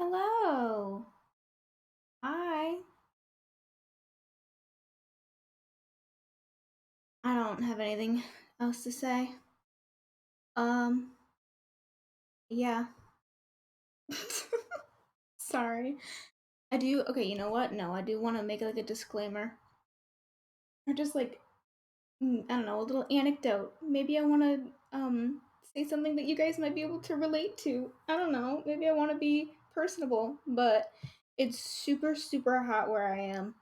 Hello. Hi. I don't have anything else to say. Um, yeah. Sorry. I do. Okay, you know what? No, I do want to make like a disclaimer or just like I don't know, a little anecdote. Maybe I want to say something that you guys might be able to relate to. I don't know. Maybe I want to be personable, but it's super hot where I am.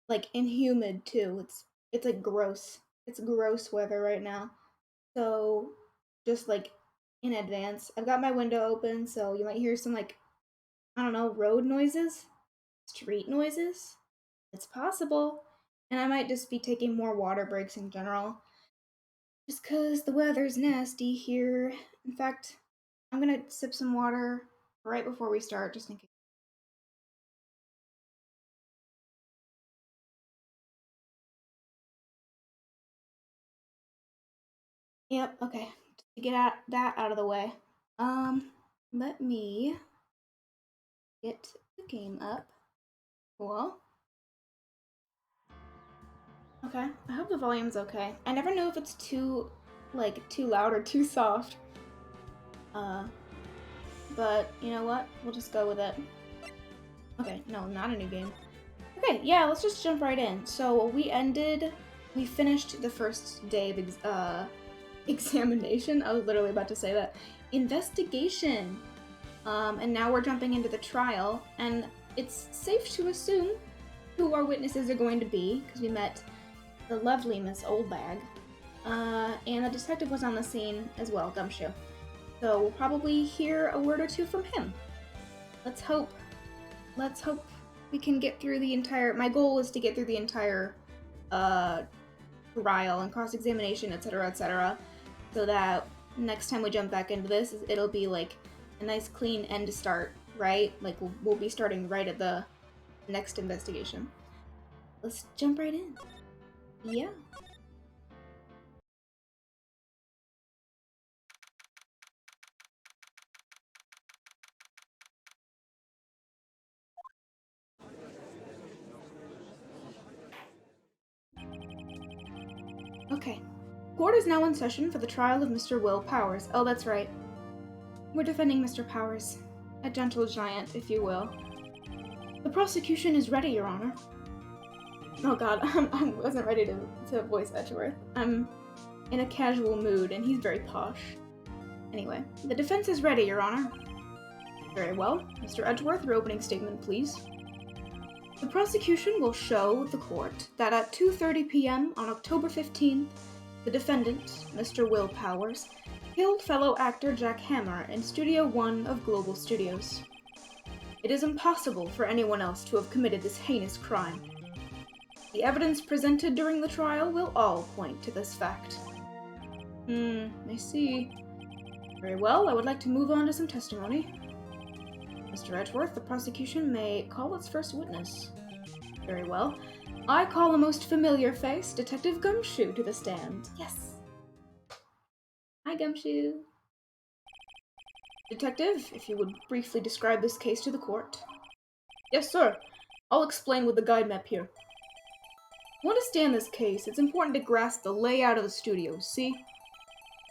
Like and humid too. It's like gross. It's gross weather right now. So just like in advance, I've got my window open, so you might hear some like I don't know, road noises, street noises. It's possible. And I might just be taking more water breaks in general. Just cause the weather's nasty here. In fact, I'm gonna sip some water right before we start, just in case. Yep, okay. To get that out of the way. Um, Let me get the game up. Cool. Okay, I hope the volume's okay. I never know if it's too loud or too soft. Uh, but you know what? We'll just go with it. Okay, no, not a new game. Okay, yeah, let's just jump right in. So we finished the first day of examination. I was literally about to say that. Investigation. And now we're jumping into the trial, and it's safe to assume who our witnesses are going to be, because we met the lovely Miss Oldbag. And the detective was on the scene as well, Gumshoe. So we'll probably hear a word or two from him. Let's hope. Let's hope we can get through the entire. My goal is to get through the entire trial and cross-examination, etc., so that next time we jump back into this, it'll be like a nice clean end to start, right? Like we'll be starting right at the next investigation. Let's jump right in. Yeah. Okay. Court is now in session for the trial of Mr. Will Powers. Oh, that's right. We're defending Mr. Powers. A gentle giant, if you will. The prosecution is ready, Your Honor. Oh god, I wasn't ready to voice Edgeworth. I'm in a casual mood, and he's very posh. Anyway, the defense is ready, Your Honor. Very well. Mr. Edgeworth, your opening statement, please. The prosecution will show the court that at 2:30 p.m. on October 15th, the defendant, Mr. Will Powers, killed fellow actor Jack Hammer in Studio 1 of Global Studios. It is impossible for anyone else to have committed this heinous crime. The evidence presented during the trial will all point to this fact. I see. Very well, I would like to move on to some testimony. Mr. Edgeworth, the prosecution may call its first witness. Very well. I call a most familiar face, Detective Gumshoe, to the stand. Yes. Hi, Gumshoe. Detective, if you would briefly describe this case to the court. Yes, sir. I'll explain with the guide map here. To understand this case, it's important to grasp the layout of the studio, see?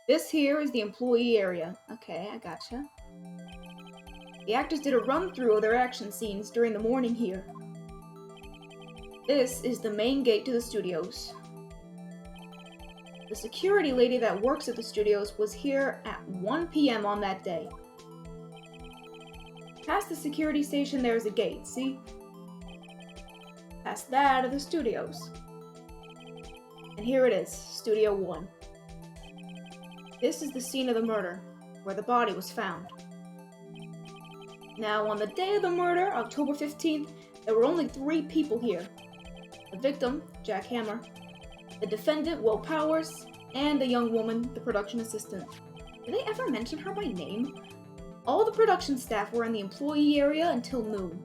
This here is the employee area. Okay, I gotcha. The actors did a run-through of their action scenes during the morning here. This is the main gate to the studios. The security lady that works at the studios was here at 1 p.m. on that day. Past the security station, there is a gate, see? Past that are the studios. And here it is, Studio 1. This is the scene of the murder, where the body was found. Now, on the day of the murder, October 15th, there were only 3 people here. The victim, Jack Hammer, the defendant, Will Powers, and the young woman, the production assistant. Did they ever mention her by name? All the production staff were in the employee area until noon.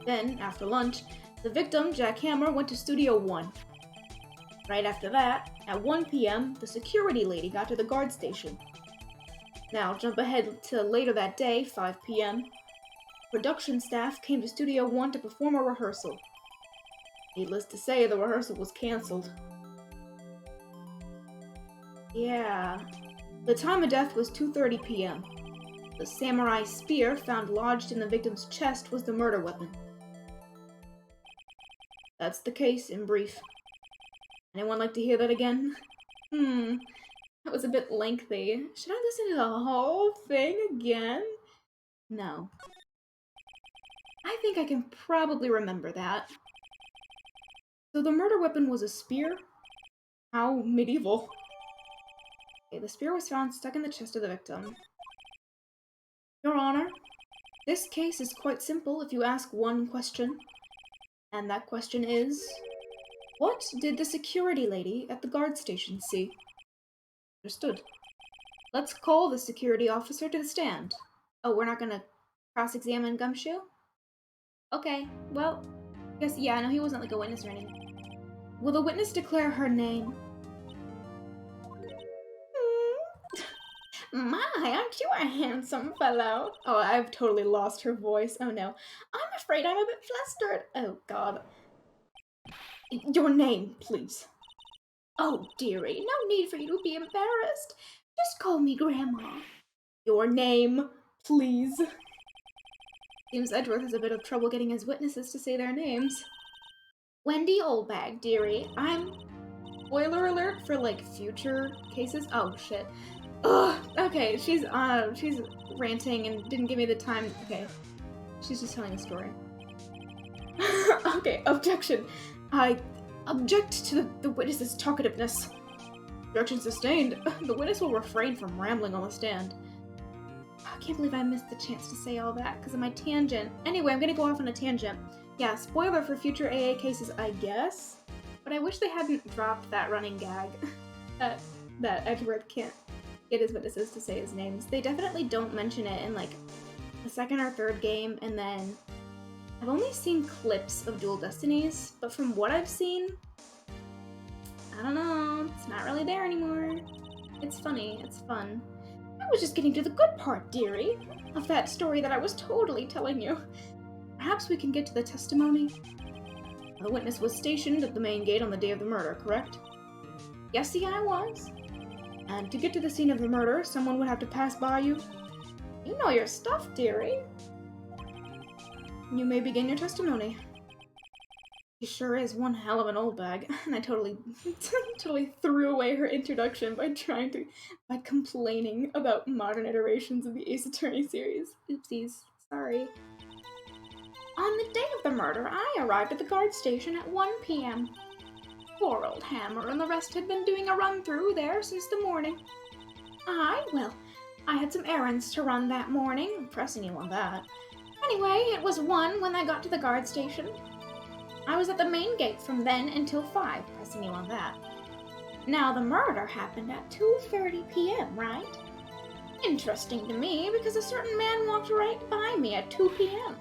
Then, after lunch, the victim, Jack Hammer, went to Studio 1. Right after that, at 1 p.m., the security lady got to the guard station. Now, jump ahead to later that day, 5 p.m. Production staff came to Studio 1 to perform a rehearsal. Needless to say, the rehearsal was cancelled. Yeah. The time of death was 2:30 p.m. The samurai spear found lodged in the victim's chest was the murder weapon. That's the case in brief. Anyone like to hear that again? That was a bit lengthy. Should I listen to the whole thing again? No. I think I can probably remember that. So the murder weapon was a spear? How medieval. Okay, the spear was found stuck in the chest of the victim. Your Honor, this case is quite simple if you ask one question. And that question is, what did the security lady at the guard station see? Understood. Let's call the security officer to the stand. Oh, we're not gonna cross-examine Gumshoe? Okay, well, I guess, yeah, no, he wasn't like a witness or anything. Will the witness declare her name? My, aren't you a handsome fellow? Oh, I've totally lost her voice. Oh no. I'm afraid I'm a bit flustered. Oh god. Your name, please. Oh, dearie, no need for you to be embarrassed. Just call me Grandma. Your name, please. Seems Edgeworth has a bit of trouble getting his witnesses to say their names. Wendy Oldbag, dearie. I'm... Spoiler alert for, like, future cases? Oh, shit. Ugh, okay, she's ranting and didn't give me the time. Okay, she's just telling a story. Okay, objection. I object to the witness's talkativeness. Objection sustained. The witness will refrain from rambling on the stand. I can't believe I missed the chance to say all that because of my tangent. Anyway, I'm gonna go off on a tangent. Yeah, spoiler for future AA cases, I guess. But I wish they hadn't dropped that running gag that Edgeworth can't get his witnesses to say his names. They definitely don't mention it in like the second or third game, and then I've only seen clips of Dual Destinies, but from what I've seen, I don't know, it's not really there anymore. It's funny, it's fun. I was just getting to the good part, dearie, of that story that I was totally telling you. Perhaps we can get to the testimony? The witness was stationed at the main gate on the day of the murder, correct? Yes, I was. And to get to the scene of the murder, someone would have to pass by you? You know your stuff, dearie. You may begin your testimony. She sure is one hell of an old bag, and I totally threw away her introduction by complaining about modern iterations of the Ace Attorney series. Oopsies, sorry. On the day of the murder, I arrived at the guard station at 1 p.m. Poor old Hammer and the rest had been doing a run-through there since the morning. Well, I had some errands to run that morning. I'm pressing you on that. Anyway, it was 1 when I got to the guard station. I was at the main gate from then until 5, pressing you on that. Now, the murder happened at 2:30 p.m., right? Interesting to me, because a certain man walked right by me at 2 p.m.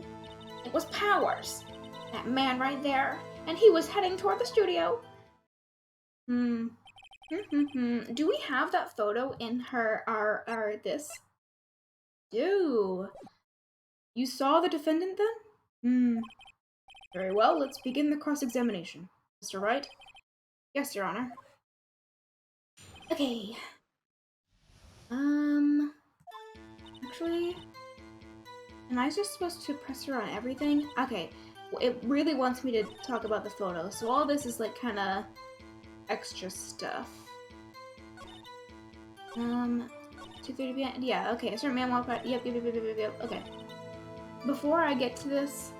It was Powers. That man right there. And he was heading toward the studio. Do we have that photo in our this? Do. You saw the defendant then? Very well, let's begin the cross-examination. Mr. Wright? Yes, Your Honor. Okay. Actually, am I just supposed to press her on everything? Okay. Well, it really wants me to talk about the photo, so all this is like kinda extra stuff. 2:30 p.m. Yeah, okay. A certain man walked by. Yep. Okay. Before I get to this,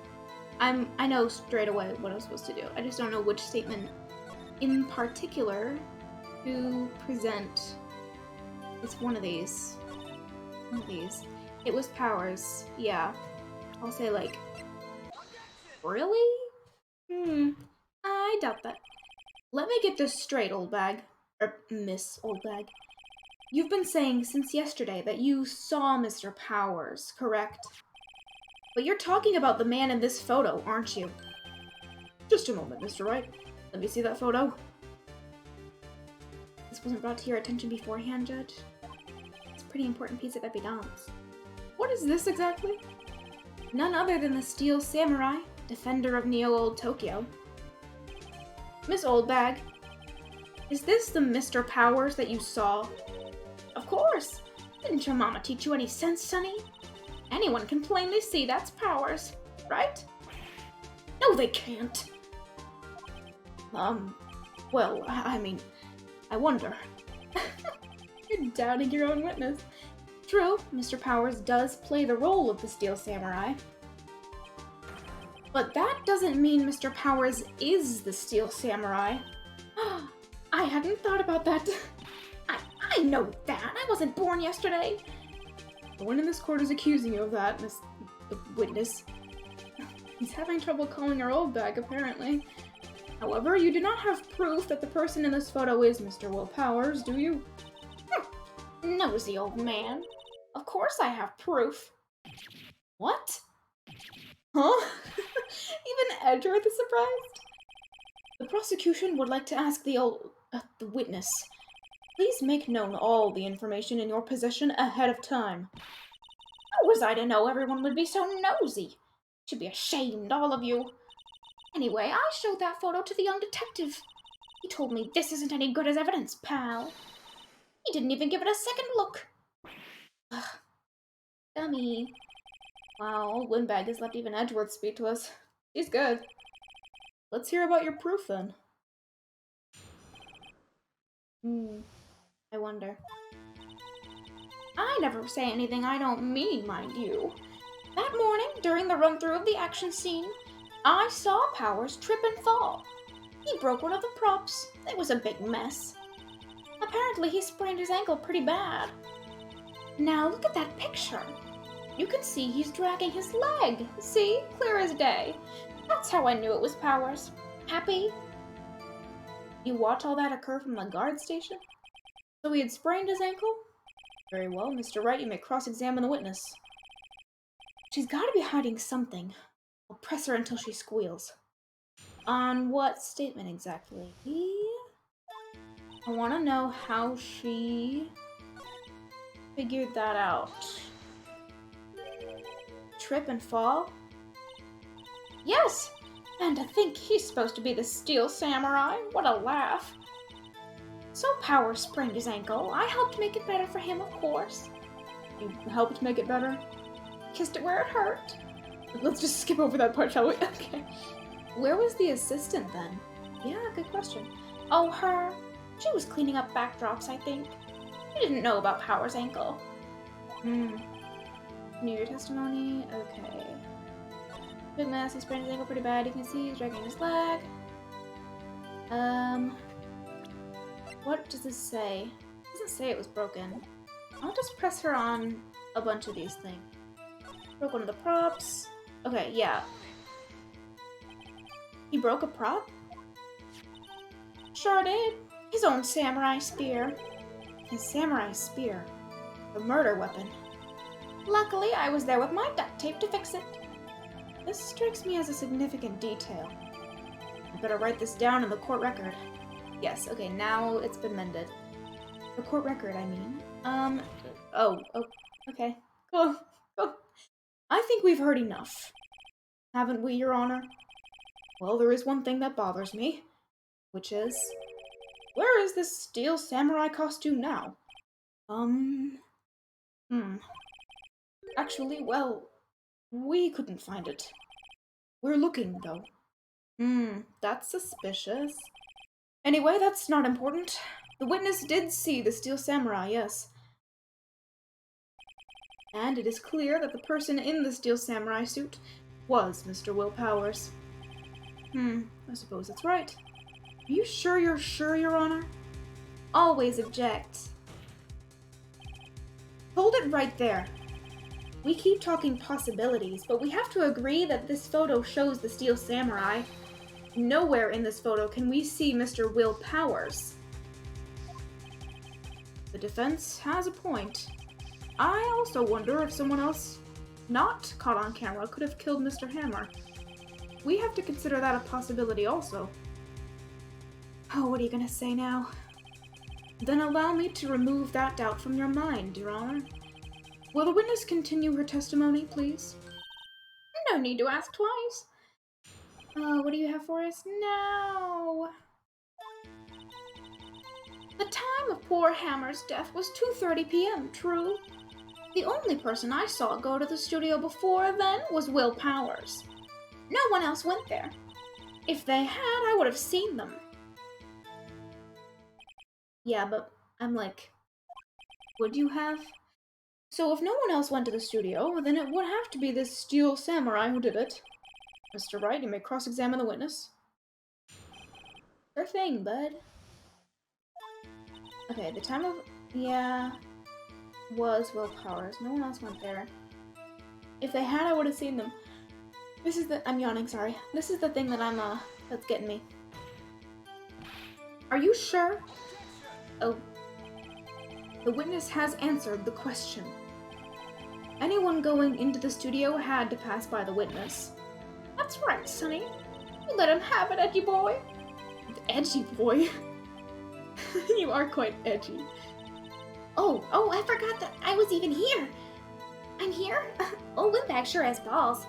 I know straight away what I'm supposed to do. I just don't know which statement in particular to present. It's one of these. One of these. It was Powers. Yeah. I'll say like, really? I doubt that. Let me get this straight, old bag. Or Miss Old Bag. You've been saying since yesterday that you saw Mr. Powers, correct? But you're talking about the man in this photo, aren't you? Just a moment, Mr. Wright. Let me see that photo. This wasn't brought to your attention beforehand, Judge? It's pretty important piece of evidence. What is this exactly? None other than the Steel Samurai, defender of Neo-Old Tokyo. Miss Oldbag, is this the Mr. Powers that you saw? Of course! Didn't your mama teach you any sense, Sonny? Anyone can plainly see that's Powers, right? No, they can't! Well, I mean, I wonder. You're doubting your own witness. True, Mr. Powers does play the role of the Steel Samurai. But that doesn't mean Mr. Powers is the Steel Samurai. I hadn't thought about that. I know that. I wasn't born yesterday. No one in this court is accusing you of that, Miss Witness. He's having trouble calling her old bag, apparently. However, you do not have proof that the person in this photo is Mr. Will Powers, do you? Nosy old man. Of course I have proof. What? Huh? Even Edgeworth is surprised? The prosecution would like to ask the witness. Please make known all the information in your possession ahead of time. How was I to know everyone would be so nosy? You should be ashamed, all of you. Anyway, I showed that photo to the young detective. He told me this isn't any good as evidence, pal. He didn't even give it a second look. Ugh. Dummy. Wow, old Windbag has left even Edgeworth speechless. He's good. Let's hear about your proof, then. I wonder. I never say anything I don't mean, mind you. That morning, during the run-through of the action scene, I saw Powers trip and fall. He broke one of the props. It was a big mess. Apparently, he sprained his ankle pretty bad. Now, look at that picture. You can see he's dragging his leg. See? Clear as day. That's how I knew it was Powers. Happy? You watch all that occur from the guard station? So he had sprained his ankle? Very well, Mr. Wright, you may cross-examine the witness. She's gotta be hiding something. I'll press her until she squeals. On what statement exactly? I want to know how she figured that out. Trip and fall? Yes! And to think he's supposed to be the Steel Samurai. What a laugh. So Powers sprained his ankle. I helped make it better for him, of course. You helped make it better? Kissed it where it hurt. Let's just skip over that part, shall we? Okay. Where was the assistant then? Yeah, good question. Oh, her. She was cleaning up backdrops, I think. She didn't know about Powers' ankle. Knew your testimony? Okay. Big mess, he sprained his ankle pretty bad. You can see he's dragging his leg. What does this say? It doesn't say it was broken. I'll just press her on a bunch of these things. Broke one of the props. Okay, yeah. He broke a prop? Sure did. His own samurai spear. His samurai spear. The murder weapon. Luckily, I was there with my duct tape to fix it. This strikes me as a significant detail. I better write this down in the court record. Yes, okay, now it's been mended. The court record, I mean. Okay. Cool. I think we've heard enough. Haven't we, Your Honor? Well, there is one thing that bothers me, which is, where is this Steel Samurai costume now? Actually, well, we couldn't find it. We're looking, though. That's suspicious. Anyway, that's not important. The witness did see the Steel Samurai, yes. And it is clear that the person in the Steel Samurai suit was Mr. Will Powers. I suppose that's right. Are you sure you're sure, Your Honor? Always object. Hold it right there. We keep talking possibilities, but we have to agree that this photo shows the Steel Samurai. Nowhere in this photo can we see Mr. Will Powers. The defense has a point. I also wonder if someone else not caught on camera could have killed Mr. Hammer. We have to consider that a possibility also. Oh, what are you gonna say now? Then allow me to remove that doubt from your mind, Your Honor. Will the witness continue her testimony, please? No need to ask twice. What do you have for us now? The time of poor Hammer's death was 2:30 p.m., true? The only person I saw go to the studio before then was Will Powers. No one else went there. If they had, I would have seen them. Yeah, but I'm like, would you have? So if no one else went to the studio, then it would have to be this steel samurai who did it. Mr. Wright, you may cross-examine the witness. Sure thing, bud. Okay, the time of... yeah... was Will Powers. No one else went there. If they had, I would have seen them. This is the... I'm yawning, sorry. This is the thing that that's getting me. Are you sure? Oh. The witness has answered the question. Anyone going into the studio had to pass by the witness. That's right, Sonny. You let him have it, edgy boy. Edgy boy? You are quite edgy. Oh, I forgot that I was even here. I'm here? Old Windbag sure has balls.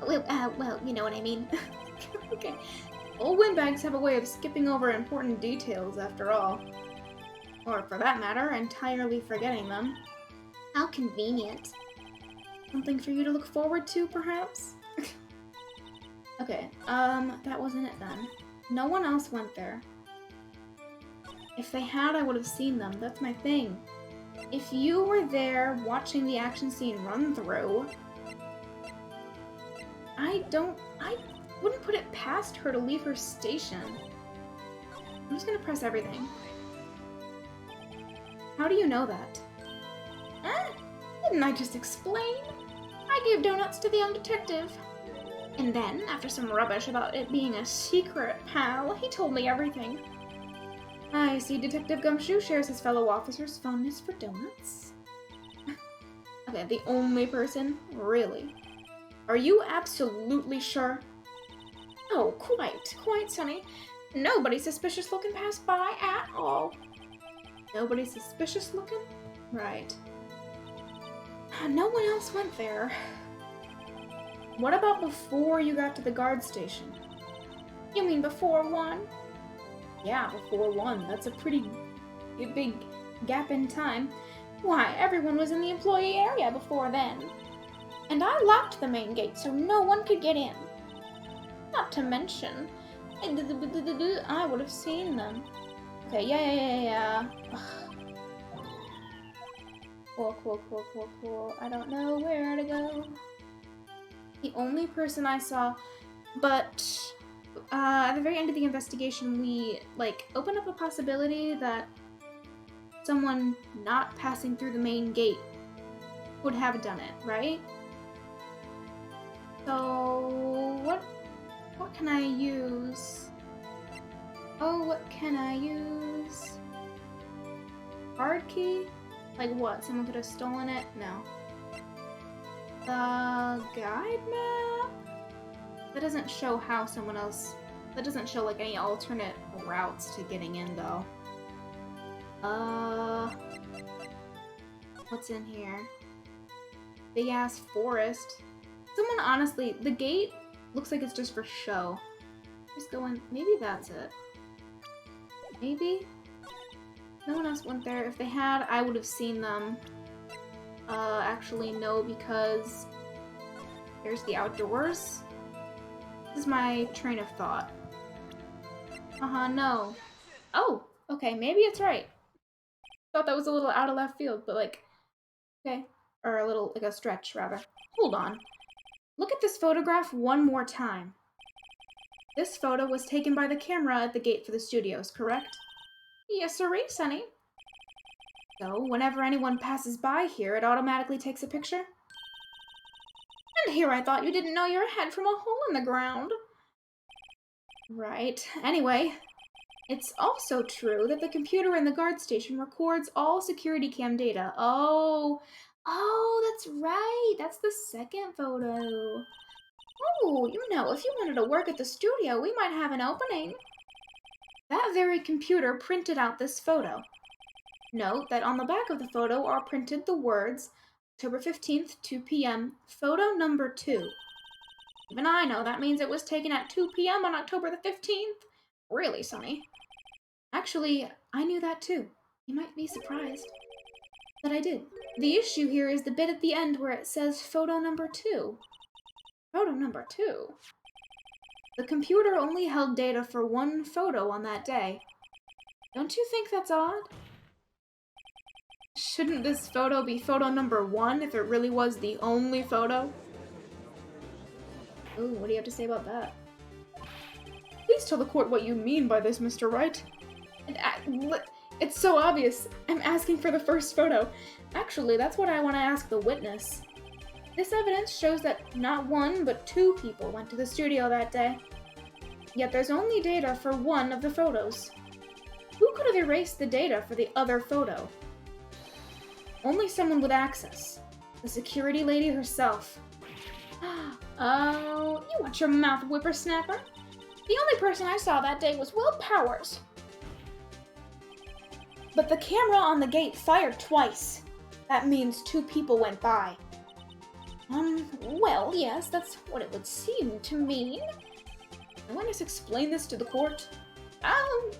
Well, you know what I mean. Okay. Old Windbags have a way of skipping over important details, after all. Or, for that matter, entirely forgetting them. How convenient. Something for you to look forward to, perhaps? Okay, that wasn't it then. No one else went there. If they had, I would have seen them. That's my thing. If you were there watching the action scene run through, I wouldn't put it past her to leave her station. I'm just gonna press everything. How do you know that? Didn't I just explain? I gave donuts to the young detective. And then, after some rubbish about it being a secret, pal, he told me everything. I see Detective Gumshoe shares his fellow officers' fondness for donuts. Okay, the only person? Really? Are you absolutely sure? Oh, quite, Sonny. Nobody suspicious looking passed by at all. Nobody suspicious looking? Right. No one else went there. What about before you got to the guard station? You mean before 1? Yeah, before 1. That's a pretty big gap in time. Why, everyone was in the employee area before then. And I locked the main gate so no one could get in. Not to mention, I would have seen them. Okay, yeah. Cool. I don't know where to go. The only person I saw, but at the very end of the investigation, we opened up a possibility that someone not passing through the main gate would have done it, right? So what can I use? Oh, what can I use? Card key? Like what? Someone could have stolen it? No. The guide map? That doesn't show how someone else... That doesn't show any alternate routes to getting in though. What's in here? Big ass forest. Someone honestly, the gate looks like it's just for show. Just going, maybe that's it. Maybe? No one else went there. If they had, I would have seen them. Actually, no, because there's the outdoors. This is my train of thought. No. Oh, okay, maybe it's right. Thought that was a little out of left field, but okay. Or a little, a stretch, rather. Hold on. Look at this photograph one more time. This photo was taken by the camera at the gate for the studios, correct? Yes, sirree, Sonny. So, whenever anyone passes by here, it automatically takes a picture? And here I thought you didn't know your head from a hole in the ground. Right. Anyway, it's also true that the computer in the guard station records all security cam data. Oh, that's right. That's the second photo. Oh, if you wanted to work at the studio, we might have an opening. That very computer printed out this photo. Note that on the back of the photo are printed the words, October 15th, 2 p.m., photo number 2. Even I know that means it was taken at 2 p.m. on October the 15th. Really, Sonny? Actually, I knew that too. You might be surprised. But I did. The issue here is the bit at the end where it says photo number 2. Photo number 2? The computer only held data for one photo on that day. Don't you think that's odd? Shouldn't this photo be photo number 1 if it really was the only photo? Ooh, what do you have to say about that? Please tell the court what you mean by this, Mr. Wright. It's so obvious. I'm asking for the first photo. Actually, that's what I want to ask the witness. This evidence shows that not 1, but 2 people went to the studio that day. Yet there's only data for one of the photos. Who could have erased the data for the other photo? Only someone with access. The security lady herself. Oh, you watch your mouth, whippersnapper. The only person I saw that day was Will Powers. But the camera on the gate fired twice. That means 2 people went by. Well, yes, that's what it would seem to mean. The witness explain this to the court? I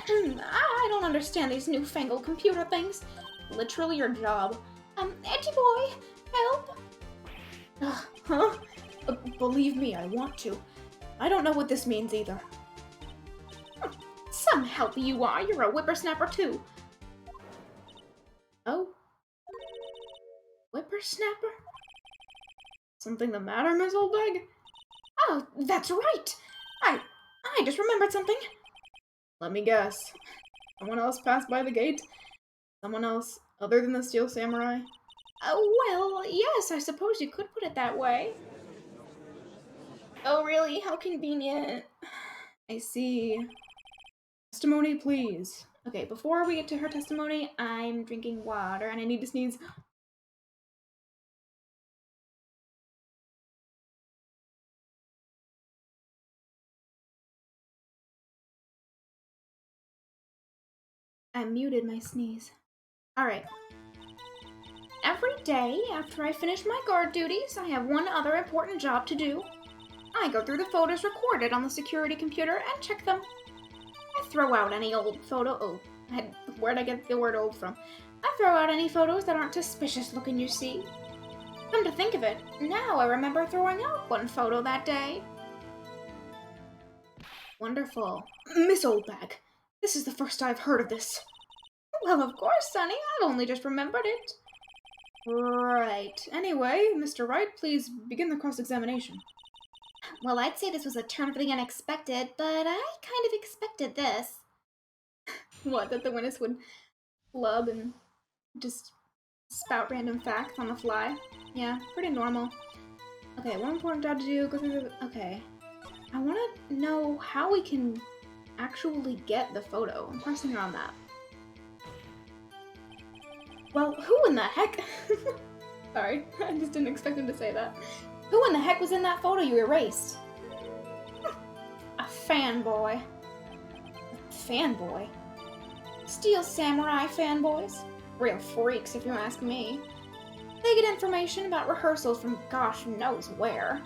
don't understand these newfangled computer things. Literally your job. Edgy boy, help! Huh? Believe me, I want to. I don't know what this means either. Some help you are. You're a whippersnapper too. Oh? Whippersnapper? Something the matter, Miss Oldbag? Oh, that's right! I just remembered something. Let me guess. Someone else passed by the gate? Someone else other than the Steel Samurai? Well, yes, I suppose you could put it that way. Oh, really? How convenient. I see. Testimony, please. Okay, before we get to her testimony, I'm drinking water and I need to sneeze. I muted my sneeze. Alright. Every day, after I finish my guard duties, I have one other important job to do. I go through the photos recorded on the security computer and check them. I throw out any old photo. Oh, where'd I get the word old from? I throw out any photos that aren't suspicious looking, you see. Come to think of it, now I remember throwing out one photo that day. Wonderful. Miss Oldbag, this is the first I've heard of this. Well, of course, Sonny. I've only just remembered it. Right. Anyway, Mr. Wright, please begin the cross-examination. Well, I'd say this was a turn for the unexpected, but I kind of expected this. What, that the witness would flub and just spout random facts on the fly? Yeah, pretty normal. Okay, one important job to do, go through the... Okay. I want to know how we can actually get the photo. I'm pressing her on that. Well, who in the heck? Sorry, I just didn't expect him to say that. Who in the heck was in that photo you erased? A fanboy. A fanboy? Steel Samurai fanboys? Real freaks, if you ask me. They get information about rehearsals from gosh knows where.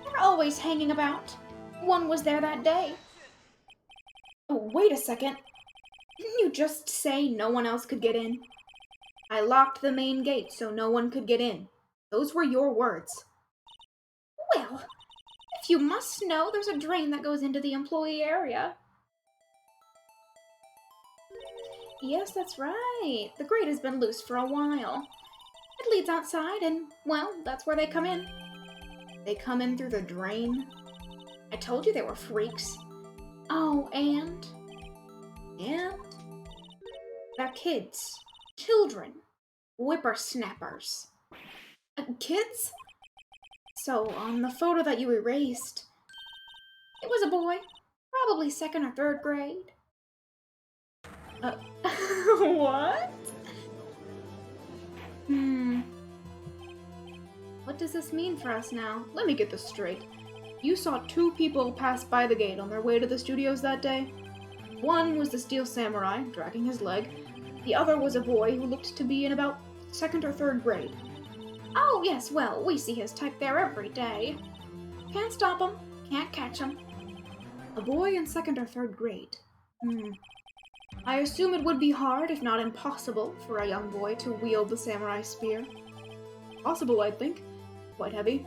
They're always hanging about. One was there that day. Oh, wait a second. Didn't you just say no one else could get in? I locked the main gate so no one could get in. Those were your words. Well, if you must know, there's a drain that goes into the employee area. Yes, that's right. The grate has been loose for a while. It leads outside and, well, that's where they come in. They come in through the drain? I told you they were freaks. Oh, and? They're kids. Children. Whippersnappers. Kids? So, on the photo that you erased, it was a boy. Probably 2nd or 3rd grade. What? What does this mean for us now? Let me get this straight. You saw 2 people pass by the gate on their way to the studios that day? One was the Steel Samurai, dragging his leg. The other was a boy who looked to be in about 2nd or 3rd grade. Oh, yes, well, we see his type there every day. Can't stop him, can't catch him. A boy in 2nd or 3rd grade. I assume it would be hard, if not impossible, for a young boy to wield the samurai spear. Possible, I'd think. Quite heavy.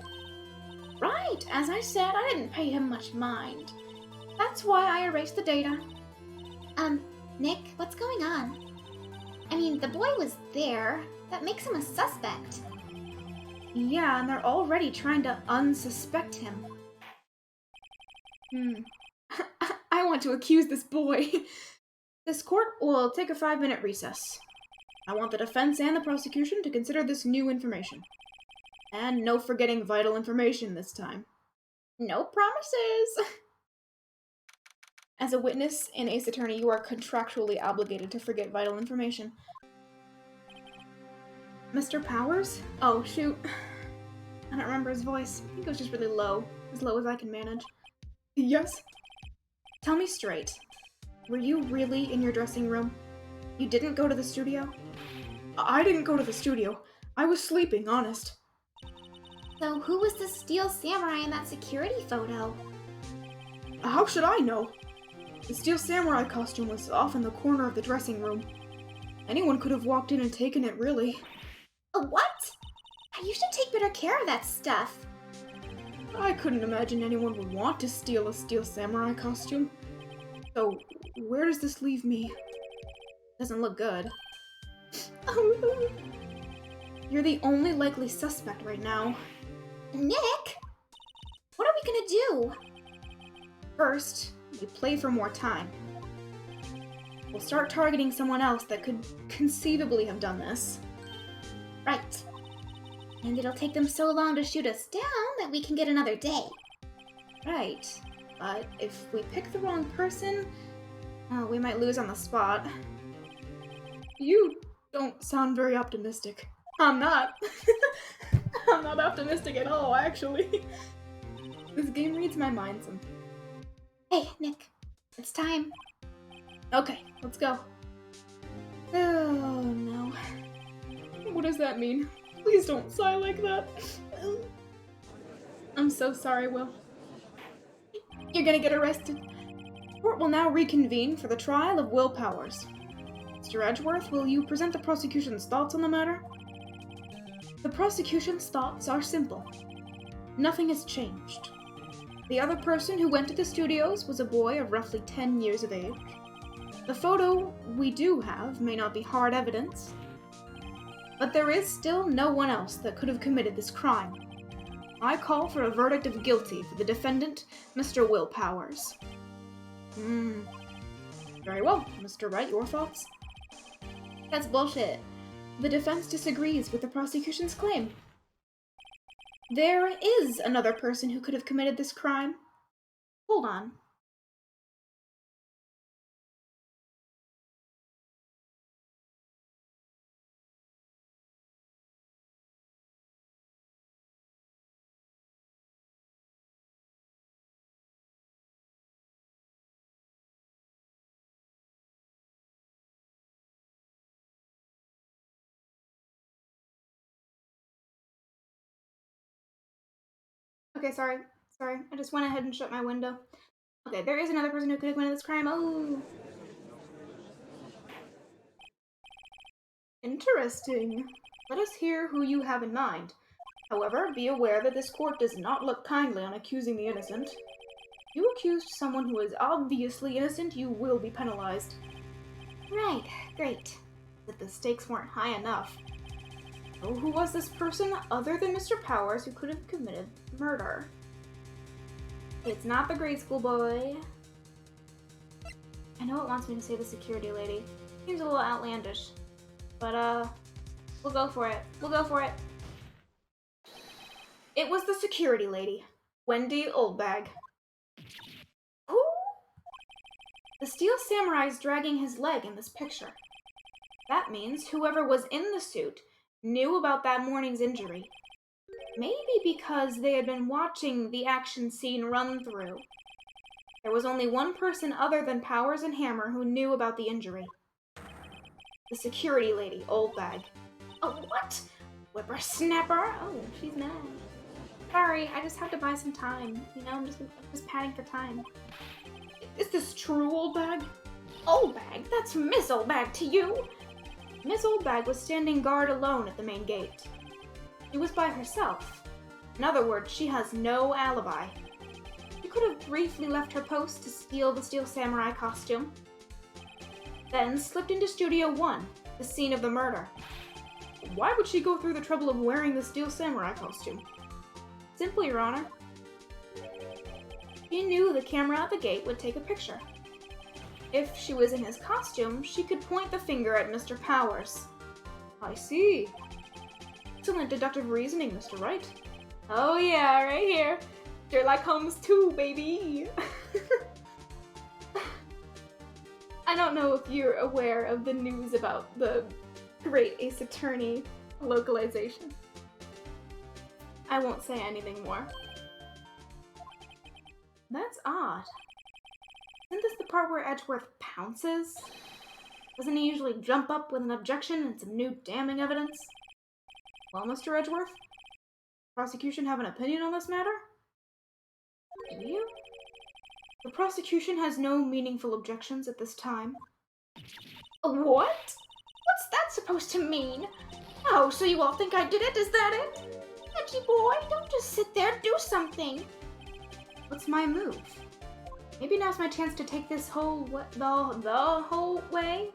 Right, as I said, I didn't pay him much mind. That's why I erased the data. Nick, what's going on? I mean, the boy was there. That makes him a suspect. Yeah, and they're already trying to unsuspect him. I want to accuse this boy. This court will take a 5-minute recess. I want the defense and the prosecution to consider this new information. And no forgetting vital information this time. No promises! As a witness and ace attorney, you are contractually obligated to forget vital information. Mr. Powers? Oh, shoot. I don't remember his voice. I think it was just really low. As low as I can manage. Yes? Tell me straight. Were you really in your dressing room? You didn't go to the studio? I didn't go to the studio. I was sleeping, honest. So who was the steel samurai in that security photo? How should I know? The steel samurai costume was off in the corner of the dressing room. Anyone could have walked in and taken it, really. What? You should take better care of that stuff. I couldn't imagine anyone would want to steal a steel samurai costume. So, where does this leave me? Doesn't look good. You're the only likely suspect right now. Nick? What are we gonna do? First, we play for more time. We'll start targeting someone else that could conceivably have done this. Right. And it'll take them so long to shoot us down that we can get another day. Right. But if we pick the wrong person, we might lose on the spot. You don't sound very optimistic. I'm not. I'm not optimistic at all, actually. This game reads my mind some. Hey, Nick. It's time. Okay, let's go. Oh, no. What does that mean? Please don't sigh like that. I'm so sorry, Will. You're gonna get arrested. Court will now reconvene for the trial of Will Powers. Mr. Edgeworth, will you present the prosecution's thoughts on the matter? The prosecution's thoughts are simple. Nothing has changed. The other person who went to the studios was a boy of roughly 10 years of age. The photo we do have may not be hard evidence, but there is still no one else that could have committed this crime. I call for a verdict of guilty for the defendant, Mr. Will Powers. Very well. Mr. Wright, your thoughts? That's bullshit. The defense disagrees with the prosecution's claim. There is another person who could have committed this crime. Hold on. Okay, sorry. I just went ahead and shut my window. Okay, there is another person who could have committed this crime. Oh! Interesting. Let us hear who you have in mind. However, be aware that this court does not look kindly on accusing the innocent. If you accused someone who is obviously innocent, you will be penalized. Right, great. But the stakes weren't high enough. So who was this person other than Mr. Powers who could have committed murder? It's not the grade school boy. I know it wants me to say the security lady. Seems a little outlandish. But, we'll go for it. It was the security lady, Wendy Oldbag. Who? The steel samurai's dragging his leg in this picture. That means whoever was in the suit knew about that morning's injury. Maybe because they had been watching the action scene run through. There was only one person other than Powers and Hammer who knew about the injury. The security lady, Old Bag. Oh, what? Whippersnapper? Oh, she's mad. Sorry, I just have to buy some time. You know, I'm just padding for time. Is this true, Old Bag? Old Bag? That's Miss Old Bag to you! Miss Old Bag was standing guard alone at the main gate. She was by herself. In other words, she has no alibi. She could have briefly left her post to steal the Steel Samurai costume, then slipped into Studio 1, the scene of the murder. Why would she go through the trouble of wearing the Steel Samurai costume? Simply, Your Honor. She knew the camera at the gate would take a picture. If she was in his costume, she could point the finger at Mr. Powers. I see. Excellent deductive reasoning, Mr. Wright. Oh yeah, right here. Sherlock Holmes 2, baby! I don't know if you're aware of the news about the Great Ace Attorney localization. I won't say anything more. That's odd. Isn't this the part where Edgeworth pounces? Doesn't he usually jump up with an objection and some new damning evidence? Well, Mr. Edgeworth? Prosecution have an opinion on this matter? Do you? The prosecution has no meaningful objections at this time. What? What's that supposed to mean? Oh, so you all think I did it? Is that it? Edgy boy, don't just sit there, do something. What's my move? Maybe now's my chance to take this whole the whole way?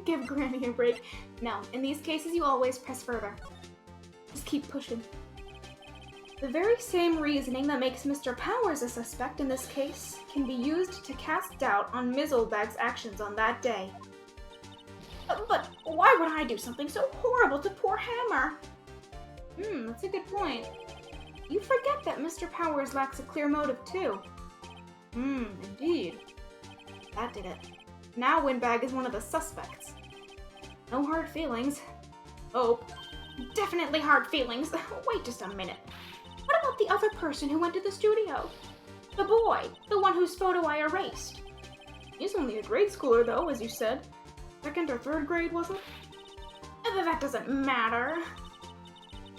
Give Granny a break. No, in these cases you always press further. Just keep pushing. The very same reasoning that makes Mr. Powers a suspect in this case can be used to cast doubt on Ms. Oldbag's actions on that day. But why would I do something so horrible to poor Hammer? That's a good point. You forget that Mr. Powers lacks a clear motive too. Indeed. That did it. Now Windbag is one of the suspects. No hard feelings. Oh, definitely hard feelings. Wait just a minute. What about the other person who went to the studio? The boy, the one whose photo I erased. He's only a grade schooler though, as you said. 2nd or 3rd grade, was it? That doesn't matter.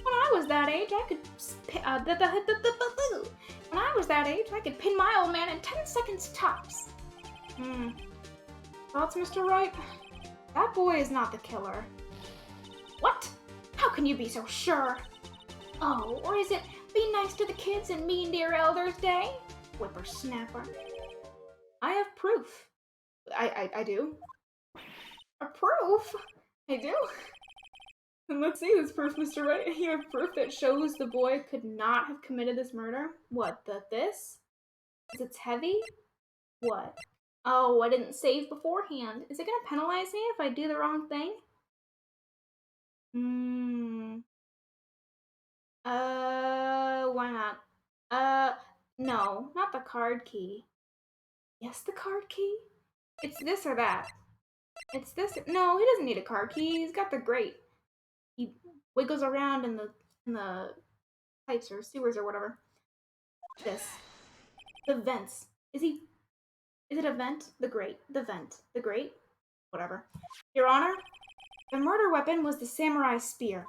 When I was that age, I could pin my old man in 10 seconds tops. Thoughts, Mr. Wright? That boy is not the killer. What? How can you be so sure? Oh, or is it be nice to the kids and mean to your elders day? Whippersnapper. I have proof. I do. A proof? I do? And let's see this proof, Mr. Wright. You have proof that shows the boy could not have committed this murder? What, this? Because it's heavy? What? Oh, I didn't save beforehand. Is it gonna penalize me if I do the wrong thing? Why not? No, not the card key. Yes, the card key? It's this or that. It's this. No, he doesn't need a card key. He's got the grate. He wiggles around in the pipes or sewers or whatever. This. The vents. Is it a vent? The grate. The vent. The grate? Whatever. Your Honor, the murder weapon was the samurai spear.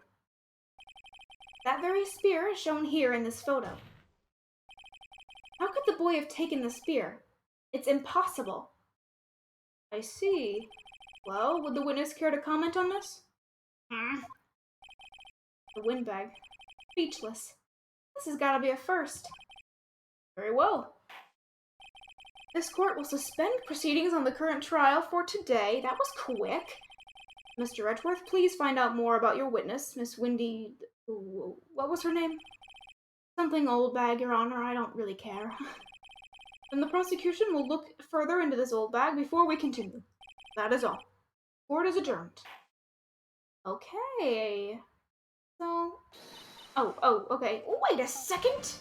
That very spear is shown here in this photo. How could the boy have taken the spear? It's impossible. I see. Well, would the witness care to comment on this? The windbag. Speechless. This has got to be a first. Very well. This court will suspend proceedings on the current trial for today. That was quick. Mr. Edgeworth, please find out more about your witness, Miss Windy... What was her name? Something Old Bag, Your Honor. I don't really care. And the prosecution will look further into this Old Bag before we continue. That is all. Court is adjourned. Okay. So... Oh, okay. Wait a second!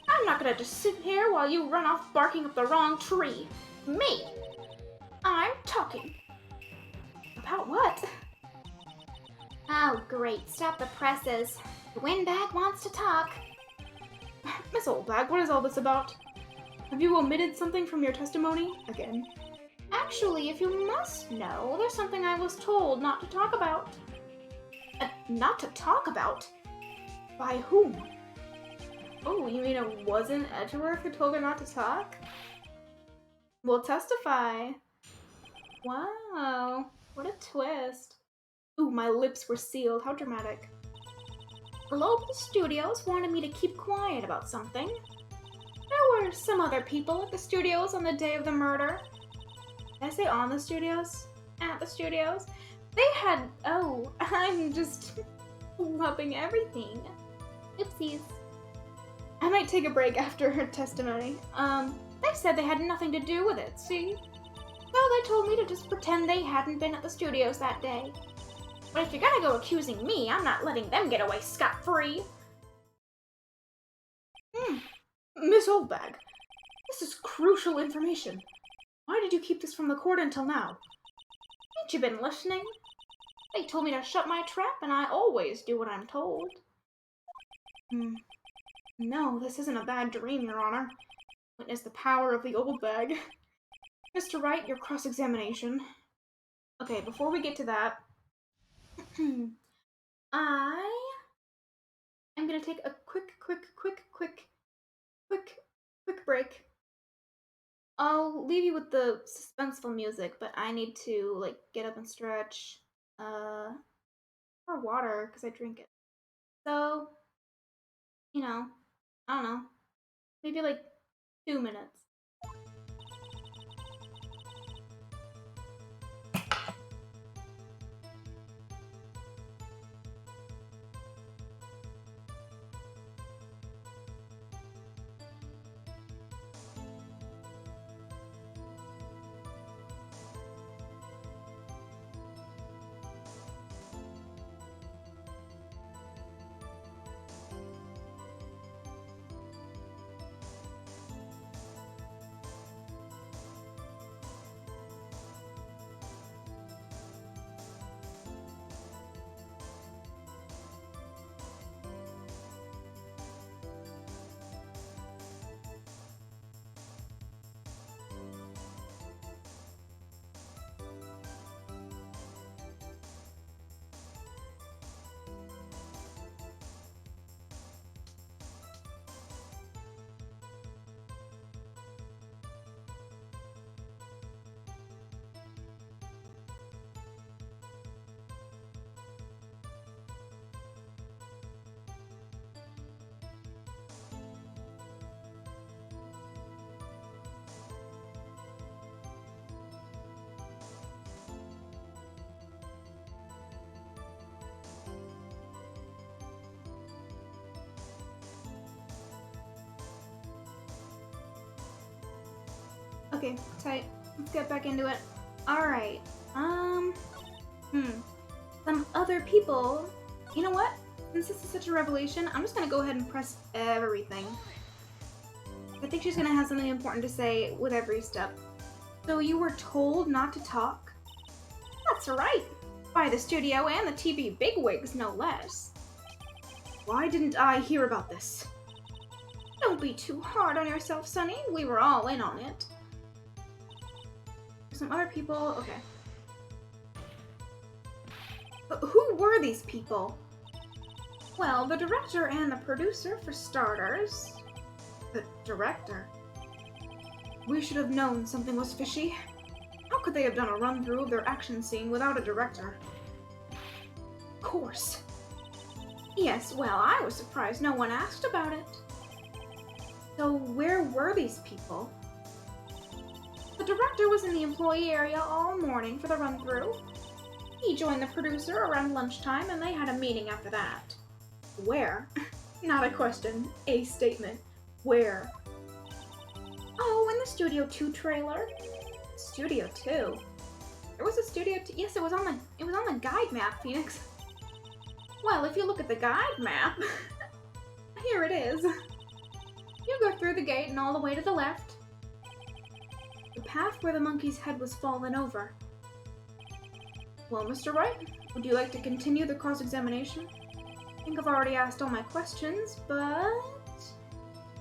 I'm not gonna just sit here while you run off barking up the wrong tree. Me! I'm talking. About what? Oh, great. Stop the presses. The windbag wants to talk. Miss Oldbag, what is all this about? Have you omitted something from your testimony? Again. Actually, if you must know, there's something I was told not to talk about. Not to talk about? By whom? Oh, you mean it wasn't Edgeworth who told her not to talk? Well, testify. Wow, what a twist. Ooh, my lips were sealed. How dramatic. Global Studios wanted me to keep quiet about something. There were some other people at the studios on the day of the murder. Did I say on the studios? At the studios? They had... Oh, I'm just loving everything. Oopsies. I might take a break after her testimony. They said they had nothing to do with it, see? So they told me to just pretend they hadn't been at the studios that day. But if you're gonna go accusing me, I'm not letting them get away scot-free. Miss Oldbag, this is crucial information. Why did you keep this from the court until now? Ain't you been listening? They told me to shut my trap, and I always do what I'm told. No, this isn't a bad dream, Your Honor. Witness the power of the old bag. Mr. Wright, your cross-examination. Okay, before we get to that, I'm gonna take a quick break. I'll leave you with the suspenseful music, but I need to, like, get up and stretch, or water, because I drink it. So, you know, I don't know, maybe like 2 minutes. Okay, tight. Let's get back into it. Alright, some other people... You know what? Since this is such a revelation, I'm just gonna go ahead and press everything. I think she's gonna have something important to say with every step. So you were told not to talk? That's right! By the studio and the TV bigwigs, no less. Why didn't I hear about this? Don't be too hard on yourself, Sonny. We were all in on it. Some other people... Okay. But who were these people? Well, the director and the producer, for starters. The director? We should have known something was fishy. How could they have done a run-through of their action scene without a director? Of course. Yes, well, I was surprised no one asked about it. So where were these people? The director was in the employee area all morning for the run-through. He joined the producer around lunchtime, and they had a meeting after that. Where? Not a question, a statement. Where? Oh, in the Studio 2 trailer. Studio 2? There was a Studio 2? Yes, it was on the guide map, Phoenix. Well, if you look at the guide map, here it is. You go through the gate and all the way to the left. The path where the monkey's head was fallen over. Well, Mr. Wright, would you like to continue the cross-examination? I think I've already asked all my questions, but...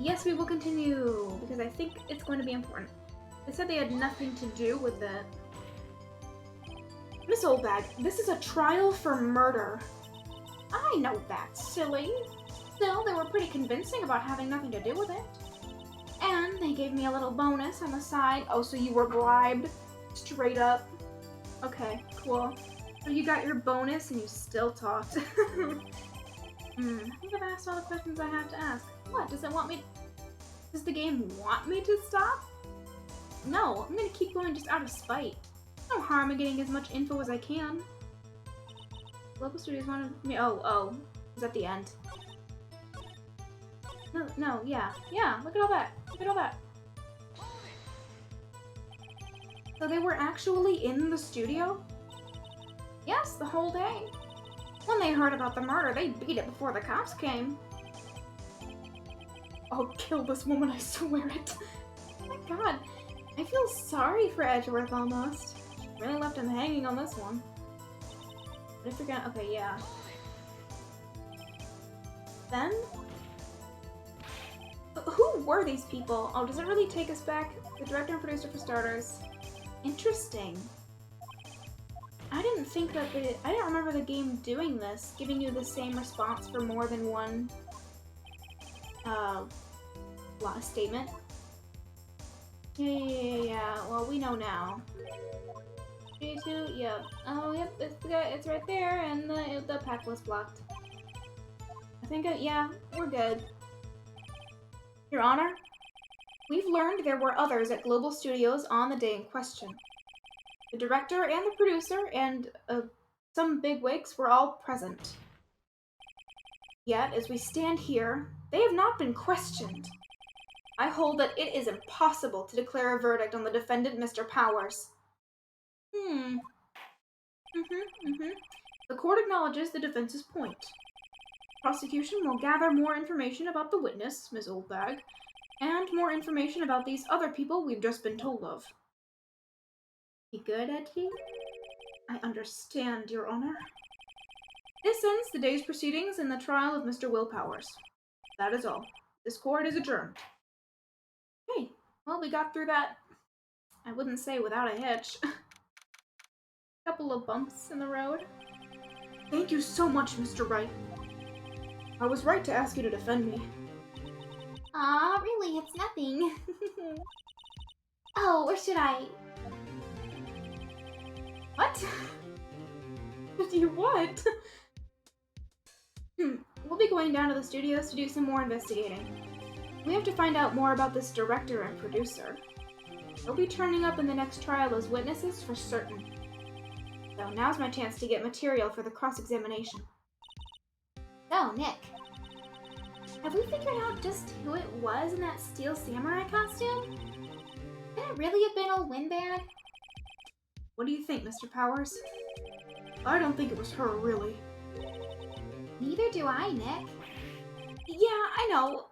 Yes, we will continue, because I think it's going to be important. They said they had nothing to do with it. Miss Oldbag, this is a trial for murder. I know that, silly. Still, they were pretty convincing about having nothing to do with it. And they gave me a little bonus on the side. Oh, so you were bribed? Straight up. Okay, cool. So you got your bonus and you still talked. I think I've asked all the questions I have to ask. What, does the game want me to stop? No, I'm gonna keep going just out of spite. No harm in getting as much info as I can. Local studios wanted me. Oh, it's at the end. No, yeah, look at all that. Look at all that. So they were actually in the studio? Yes, the whole day. When they heard about the murder, they beat it before the cops came. I'll kill this woman, I swear it. Oh my god. I feel sorry for Edgeworth almost. Really left him hanging on this one. But I forgot. Okay, yeah. Then? Who were these people? Oh, does it really take us back? The director and producer for starters. Interesting. I didn't remember the game doing this, giving you the same response for more than one statement. Yeah. Well, we know now. 3-2, yep. Oh, yep, it's right there, and the pack was blocked. I think, yeah, we're good. Your Honor, we've learned there were others at Global Studios on the day in question. The director and the producer and some bigwigs were all present. Yet, as we stand here, they have not been questioned. I hold that it is impossible to declare a verdict on the defendant, Mr. Powers. The court acknowledges the defense's point. Prosecution will gather more information about the witness, Ms. Oldbag, and more information about these other people we've just been told of. You good, Eddie? I understand, Your Honor. This ends the day's proceedings in the trial of Mr. Will Powers. That is all. This court is adjourned. Hey, well, we got through that, I wouldn't say without a hitch. Couple of bumps in the road. Thank you so much, Mr. Wright. I was right to ask you to defend me. Aw, really, it's nothing. Oh, or should I? What? You what? We'll be going down to the studios to do some more investigating. We have to find out more about this director and producer. They'll be turning up in the next trial as witnesses for certain. So now's my chance to get material for the cross-examination. So, Nick, have we figured out just who it was in that steel samurai costume? Could it really have been old Windbag? What do you think, Mr. Powers? I don't think it was her, really. Neither do I, Nick. Yeah, I know.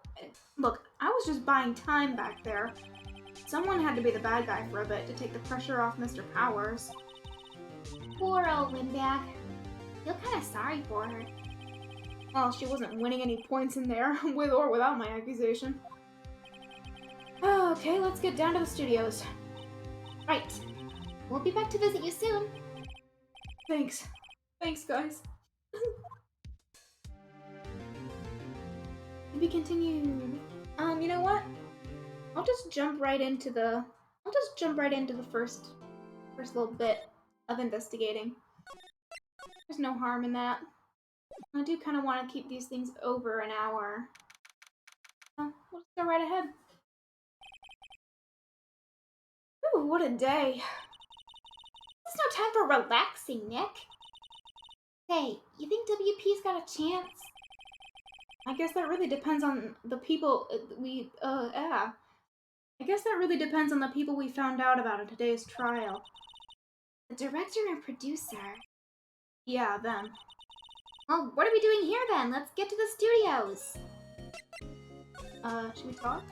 Look, I was just buying time back there. Someone had to be the bad guy for a bit to take the pressure off Mr. Powers. Poor old Windbag. Feel kinda sorry for her. Well, she wasn't winning any points in there, with or without my accusation. Okay, let's get down to the studios. Right. We'll be back to visit you soon. Thanks. Thanks, guys. To be continued. You know what? I'll just jump right into the first little bit of investigating. There's no harm in that. I do kind of want to keep these things over an hour. We'll just go right ahead. Ooh, what a day. There's no time for relaxing, Nick. Hey, you think WP's got a chance? I guess that really depends on the people I guess that really depends on the people we found out about in today's trial. The director and producer. Yeah, them. Well, what are we doing here then? Let's get to the studios. Should we talk?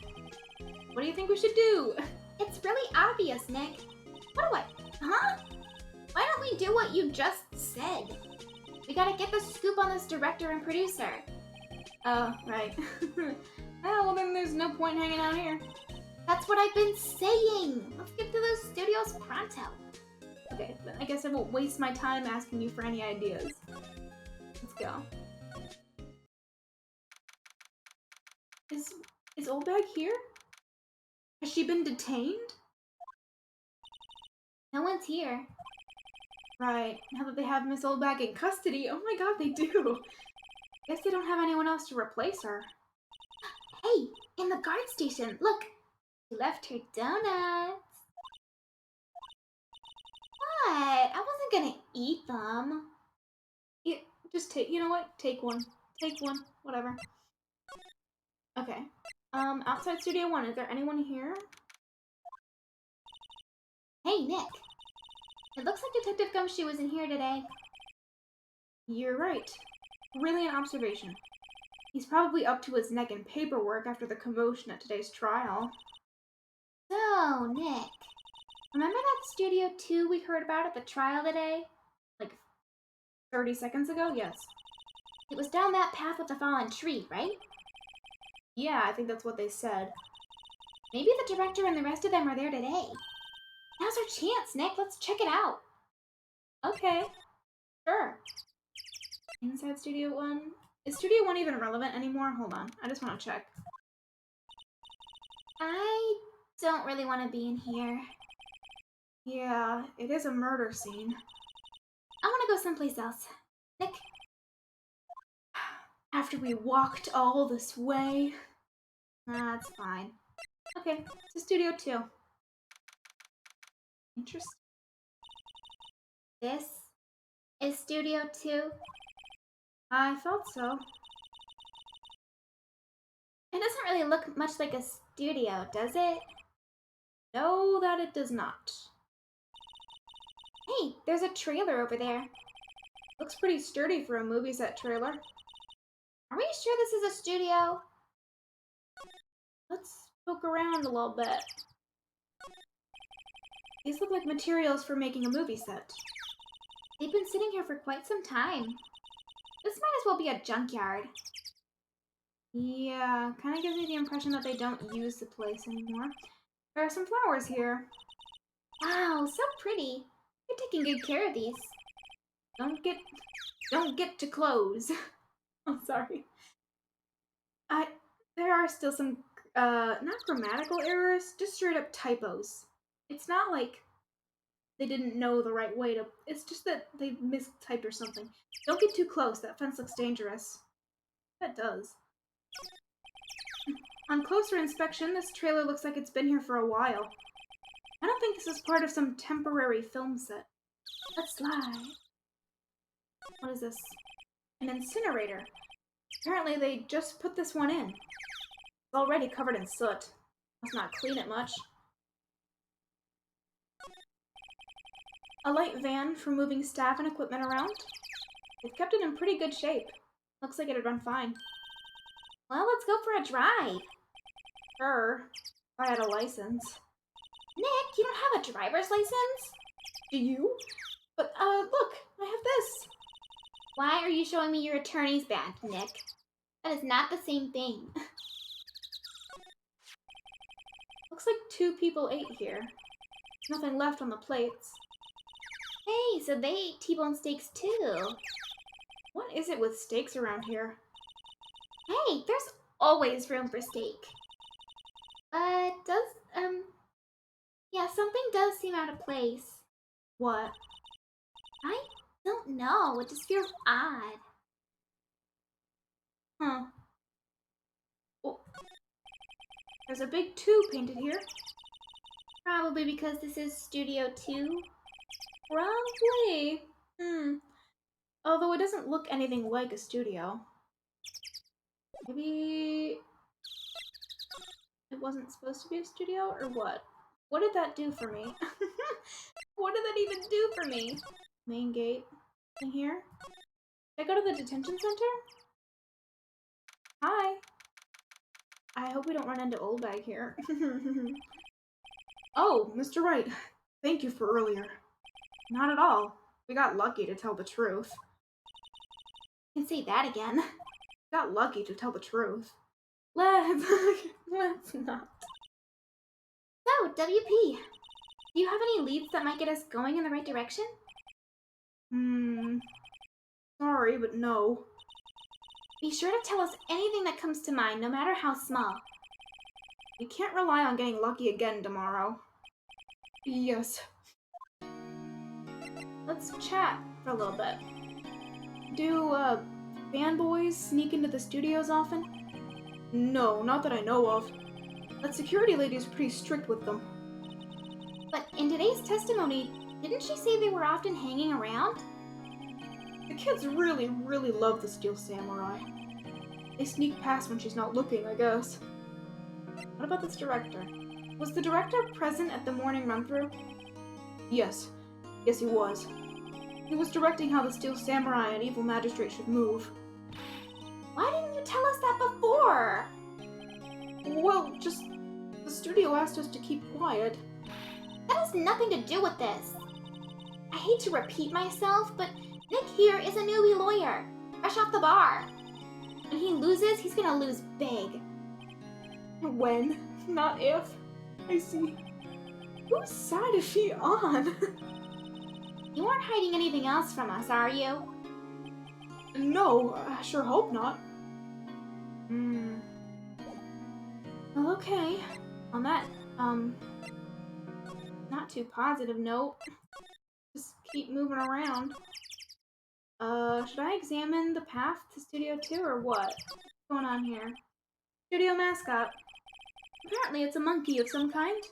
What do you think we should do? It's really obvious, Nick. Huh? Why don't we do what you just said? We gotta get the scoop on this director and producer. Oh, right. Oh, well then there's no point hanging out here. That's what I've been saying! Let's get to those studios pronto. Okay, then I guess I won't waste my time asking you for any ideas. Let's go. Is Old Bag here? Has she been detained? No one's here. Right, now that they have Miss Oldbag in custody, oh my god, they do! Guess they don't have anyone else to replace her. Hey, in the guard station, look! She left her donuts. What? I wasn't gonna eat them. Yeah, just take, you know what? Take one. Take one, whatever. Okay. Outside Studio 1, is there anyone here? Hey, Nick. It looks like Detective Gumshoe was in here today. You're right. Brilliant observation. He's probably up to his neck in paperwork after the commotion at today's trial. So, Nick, remember that Studio 2 we heard about at the trial today? Like 30 seconds ago? Yes. It was down that path with the fallen tree, right? Yeah, I think that's what they said. Maybe the director and the rest of them are there today. Now's our chance, Nick. Let's check it out. Okay. Sure. Inside Studio 1? Is Studio 1 even relevant anymore? Hold on. I just want to check. I don't really want to be in here. Yeah, it is a murder scene. I want to go someplace else. Nick? After we walked all this way? That's fine. Okay, to Studio 2. Interesting. This is Studio 2. I thought so. It doesn't really look much like a studio, does it? No, that it does not. Hey, there's a trailer over there. Looks pretty sturdy for a movie set trailer. Are we sure this is a studio? Let's poke around a little bit. These look like materials for making a movie set. They've been sitting here for quite some time. This might as well be a junkyard. Yeah, kind of gives me the impression that they don't use the place anymore. There are some flowers here. Wow, so pretty. You're taking good care of these. Don't get too close. I'm sorry. There are still some, not grammatical errors, just straight up typos. It's not like they didn't know the right way to, it's just that they mistyped or something. Don't get too close, that fence looks dangerous. That does. On closer inspection, this trailer looks like it's been here for a while. I don't think this is part of some temporary film set. Let's slide. What is this? An incinerator. Apparently they just put this one in. It's already covered in soot. Must not clean it much. A light van for moving staff and equipment around. They've kept it in pretty good shape. Looks like it'd run fine. Well, let's go for a drive. Sure. If I had a license. Nick, you don't have a driver's license? Do you? But, look, I have this. Why are you showing me your attorney's badge, Nick? That is not the same thing. Looks like 2 people ate here. Nothing left on the plates. Hey, so they ate T-bone steaks too. What is it with steaks around here? Hey, there's always room for steak. But yeah, something does seem out of place. What? I don't know, it just feels odd. Huh. Well, there's a big 2 painted here. Probably because this is Studio 2. Probably. Although it doesn't look anything like a studio. Maybe it wasn't supposed to be a studio, or what? What did that do for me? What did that even do for me? Main gate. In here? Should I go to the detention center? Hi. I hope we don't run into Old Bag here. Oh, Mr. Wright. Thank you for earlier. Not at all. We got lucky, to tell the truth. You can say that again. Got lucky, to tell the truth. Let's not. So, WP, do you have any leads that might get us going in the right direction? Sorry, but no. Be sure to tell us anything that comes to mind, no matter how small. We can't rely on getting lucky again tomorrow. Yes. Let's chat for a little bit. Do, fanboys sneak into the studios often? No, not that I know of. That security lady is pretty strict with them. But in today's testimony, didn't she say they were often hanging around? The kids really, really love the Steel Samurai. They sneak past when she's not looking, I guess. What about this director? Was the director present at the morning run-through? Yes. Yes, he was. He was directing how the Steel Samurai and Evil Magistrate should move. Why didn't you tell us that before? Well, just... the studio asked us to keep quiet. That has nothing to do with this. I hate to repeat myself, but Nick here is a newbie lawyer, fresh off the bar. When he loses, he's gonna lose big. When, not if. I see. Whose side is she on? You aren't hiding anything else from us, are you? No, I sure hope not. Well, okay. On that, not too positive note, just keep moving around. Should I examine the path to Studio 2 or what? What's going on here? Studio mascot. Apparently it's a monkey of some kind.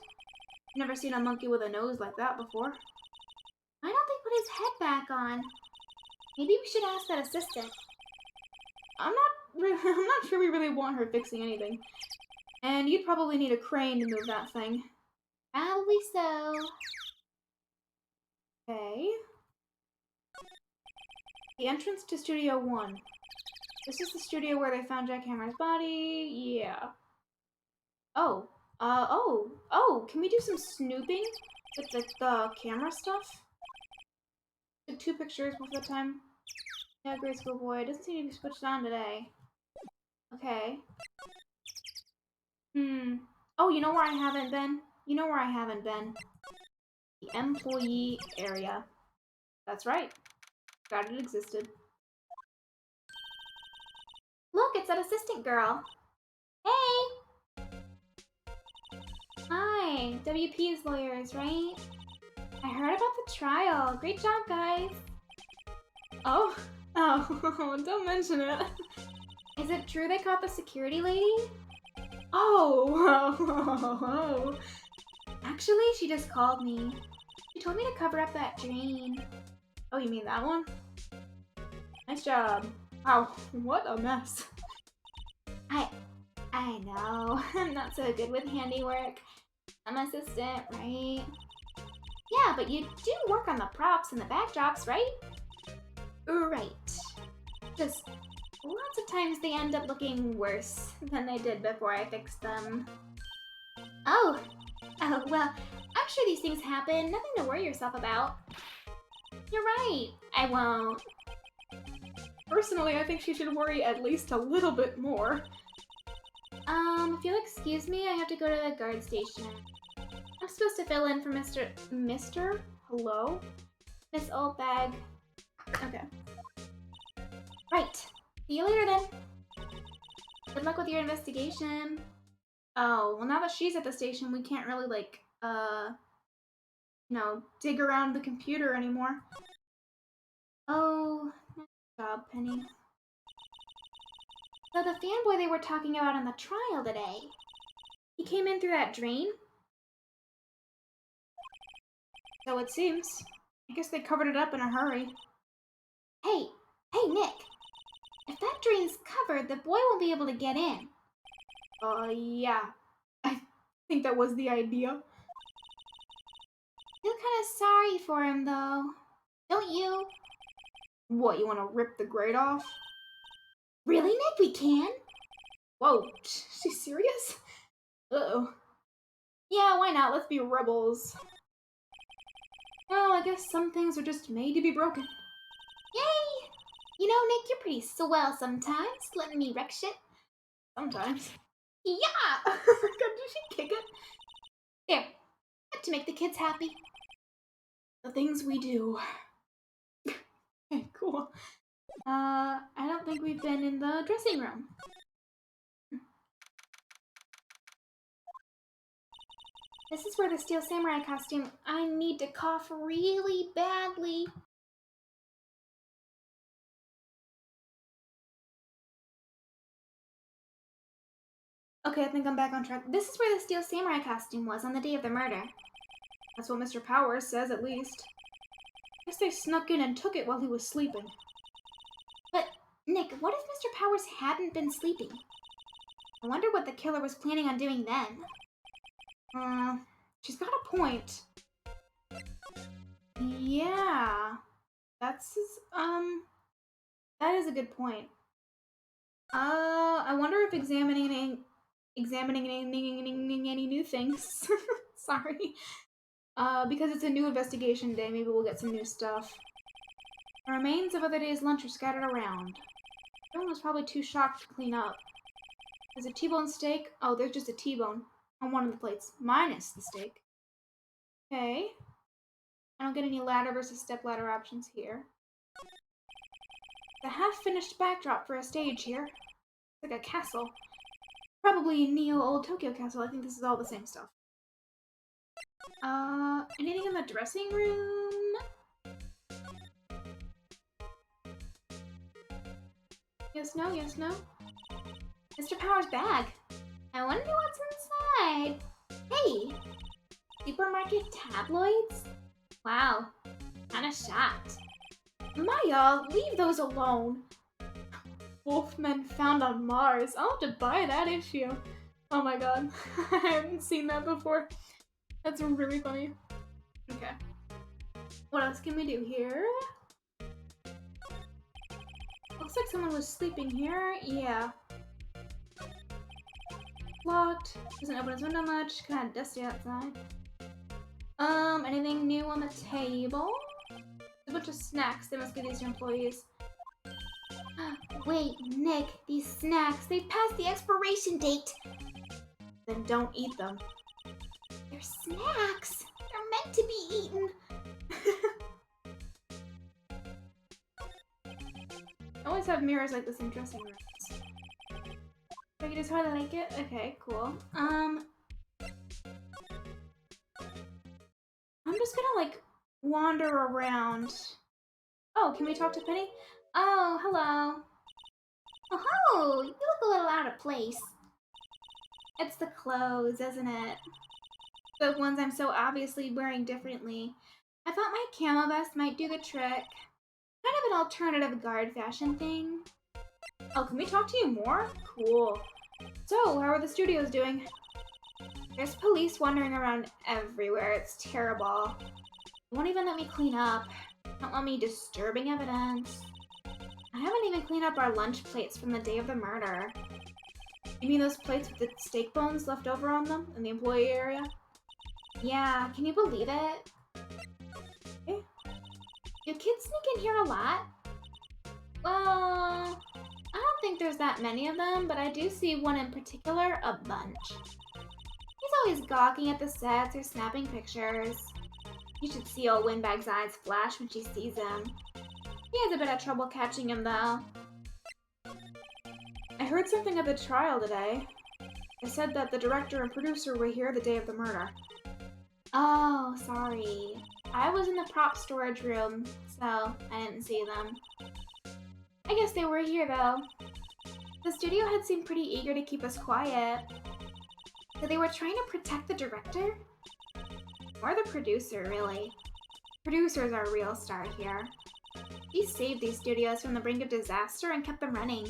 Never seen a monkey with a nose like that before. Why don't they put his head back on? Maybe we should ask that assistant. I'm not sure we really want her fixing anything. And you'd probably need a crane to move that thing. Probably so. Okay. The entrance to Studio 1. This is the studio where they found Jackhammer's body. Yeah. Oh, can we do some snooping with the camera stuff? Took 2 pictures before the time. Yeah, grade school boy. Doesn't seem to be switched on today. Okay. Oh, you know where I haven't been? You know where I haven't been? The employee area. That's right. Forgot it existed. Look, it's that assistant girl. Hey! Hi, WP's lawyers, right? I heard about the trial. Great job, guys. Oh, don't mention it. Is it true they caught the security lady? Oh. Actually, she just called me. She told me to cover up that drain. Oh, you mean that one? Nice job. Wow, what a mess. I know. I'm not so good with handiwork. I'm an assistant, right? Yeah, but you do work on the props and the backdrops, right? Right. Just lots of times they end up looking worse than they did before I fixed them. Oh, well, I'm sure these things happen. Nothing to worry yourself about. You're right. I won't. Personally, I think she should worry at least a little bit more. If you'll excuse me, I have to go to the guard station. I'm supposed to fill in for Mr. Hello? Miss Old Bag. Okay. Right. See you later then. Good luck with your investigation. Oh, well now that she's at the station, we can't really, like, dig around the computer anymore. Oh, nice job, Penny. So the fanboy they were talking about on the trial today, he came in through that drain? So it seems. I guess they covered it up in a hurry. Hey, Nick. If that drain's covered, the boy won't be able to get in. Yeah. I think that was the idea. Feel kind of sorry for him, though. Don't you? What, you want to rip the grate off? Really, Nick? We can? Whoa, she's serious? Uh-oh. Yeah, why not? Let's be rebels. Well, I guess some things are just made to be broken. Yay! You know, Nick, you're pretty swell sometimes, letting me wreck shit. Sometimes. Yeah! God, did she kick it? There. Had to make the kids happy. The things we do. Okay, cool. I don't think we've been in the dressing room. This is where the Steel Samurai costume. I need to cough really badly. Okay, I think I'm back on track. This is where the Steel Samurai costume was on the day of the murder. That's what Mr. Powers says, at least. Guess they snuck in and took it while he was sleeping. But, Nick, what if Mr. Powers hadn't been sleeping? I wonder what the killer was planning on doing then. She's got a point. Yeah. That is a good point. I wonder if examining any new things. Sorry. Because it's a new investigation day, maybe we'll get some new stuff. The remains of other day's lunch are scattered around. Everyone was probably too shocked to clean up. There's a T-bone steak. Oh, there's just a T-bone on one of the plates, minus the steak. Okay. I don't get any ladder versus stepladder options here. The half-finished backdrop for a stage here. It's like a castle. Probably Neo Old Tokyo Castle. I think this is all the same stuff. Anything in the dressing room? Yes, no, yes, no. Mr. Powers' bag. I wonder what's inside. Hey! Supermarket tabloids? Wow. Kinda shocked. Maya, leave those alone. Wolfmen found on Mars. I'll have to buy that issue. Oh my god. I haven't seen that before. That's really funny. Okay. What else can we do here? Looks like someone was sleeping here. Yeah. Locked. Doesn't open his window much. Kinda dusty outside. Anything new on the table? A bunch of snacks. They must be these employees. Wait, Nick, these snacks, they've passed the expiration date. Then don't eat them. They're snacks. They're meant to be eaten. I always have mirrors like this in dressing rooms. I can just how to like it? Okay, cool. I'm just gonna like wander around. Oh, can we talk to Penny? Oh, hello. Oh, you look a little out of place. It's the clothes, isn't it? The ones I'm so obviously wearing differently. I thought my camo vest might do the trick. Kind of an alternative guard fashion thing. Oh, can we talk to you more? Cool. So, how are the studios doing? There's police wandering around everywhere. It's terrible. They won't even let me clean up. Don't want me disturbing evidence. I haven't even cleaned up our lunch plates from the day of the murder. You mean those plates with the steak bones left over on them in the employee area? Yeah, can you believe it? Okay. Do kids sneak in here a lot? Well, I don't think there's that many of them, but I do see one in particular a bunch. He's always gawking at the sets or snapping pictures. You should see old Windbag's eyes flash when she sees him. He has a bit of trouble catching him, though. I heard something at the trial today. They said that the director and producer were here the day of the murder. Oh, sorry. I was in the prop storage room, so I didn't see them. I guess they were here, though. The studio had seemed pretty eager to keep us quiet. So they were trying to protect the director? Or the producer, really. Producers are a real star here. He saved these studios from the brink of disaster and kept them running.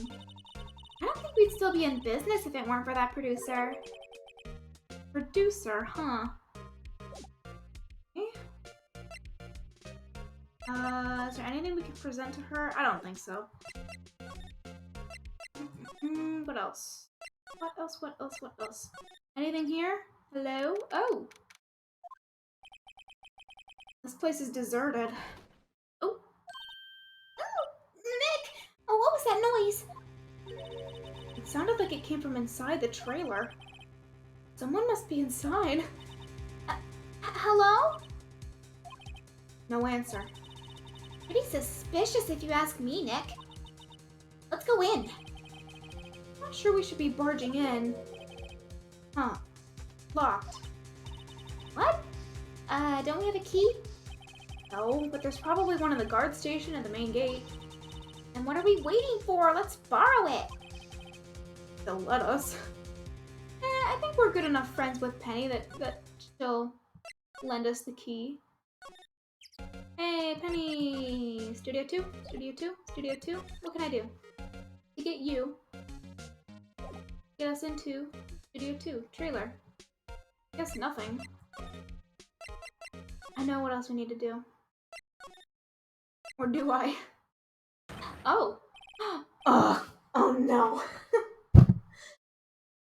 I don't think we'd still be in business if it weren't for that producer. Producer, huh? Okay. Is there anything we could present to her? I don't think so. What else? What else? What else? What else? Anything here? Hello? Oh! This place is deserted. Oh! Oh, Nick! Oh, what was that noise? It sounded like it came from inside the trailer. Someone must be inside. Hello? No answer. Pretty suspicious if you ask me, Nick. Let's go in. Not sure we should be barging in. Huh. Locked. What? Don't we have a key? No, but there's probably one in the guard station at the main gate. And what are we waiting for? Let's borrow it. They'll let us. I think we're good enough friends with Penny that she'll lend us the key. Hey, Penny! Studio 2? Studio 2? Studio 2? What can I do? To get you. Get us into Studio 2. Trailer. Guess nothing. I know what else we need to do. Or do I? Oh! Ugh! Oh no!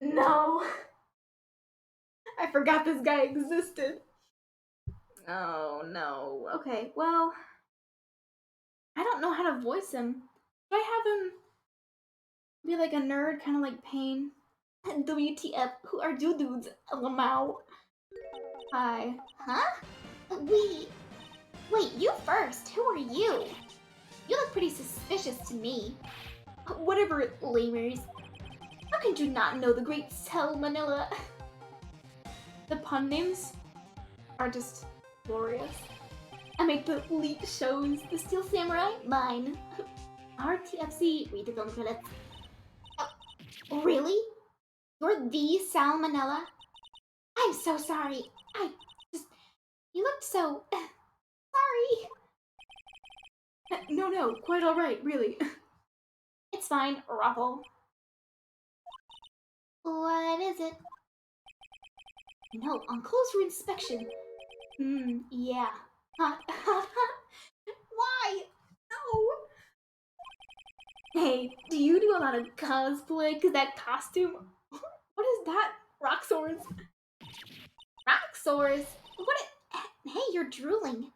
No! I forgot this guy existed. Oh no. Okay, well, I don't know how to voice him. Do I have him be like a nerd, kind of like Pain? WTF, who are you dudes? Lamau. Hi. Huh? Wait, you first. Who are you? You look pretty suspicious to me. Whatever, lamers. How could you not know the great Salmonella? The pun names are just glorious. I make the leak shows. The Steel Samurai, mine. RTFC, read the film credits. Oh, really? You're the Salmonella? I'm so sorry. You looked so... sorry. No, quite alright, really. It's fine, Ruffle. What is it? No, on closer inspection. Yeah. Why? No! Hey, do you do a lot of cosplay? Cause that costume... What is that? Roxors. Roxors? Hey, you're drooling.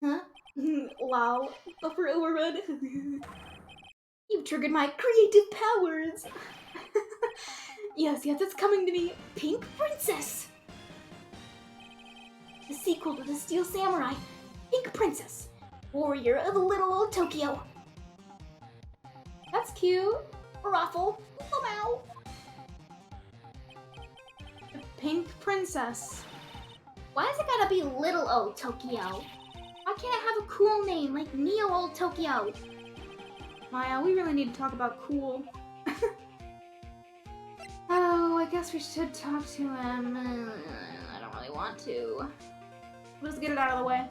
Huh? Wow. Upper overrun. You triggered my creative powers. Yes, it's coming to me. Pink Princess. The sequel to the Steel Samurai. Pink Princess. Warrior of little old Tokyo. That's cute. Ruffle. Lamau. The Pink Princess. Why has it gotta be little old Tokyo? Why can't it have a cool name like Neo Old Tokyo? Maya, we really need to talk about cool. Oh, I guess we should talk to him. I don't really want to. Let's get it out of the way.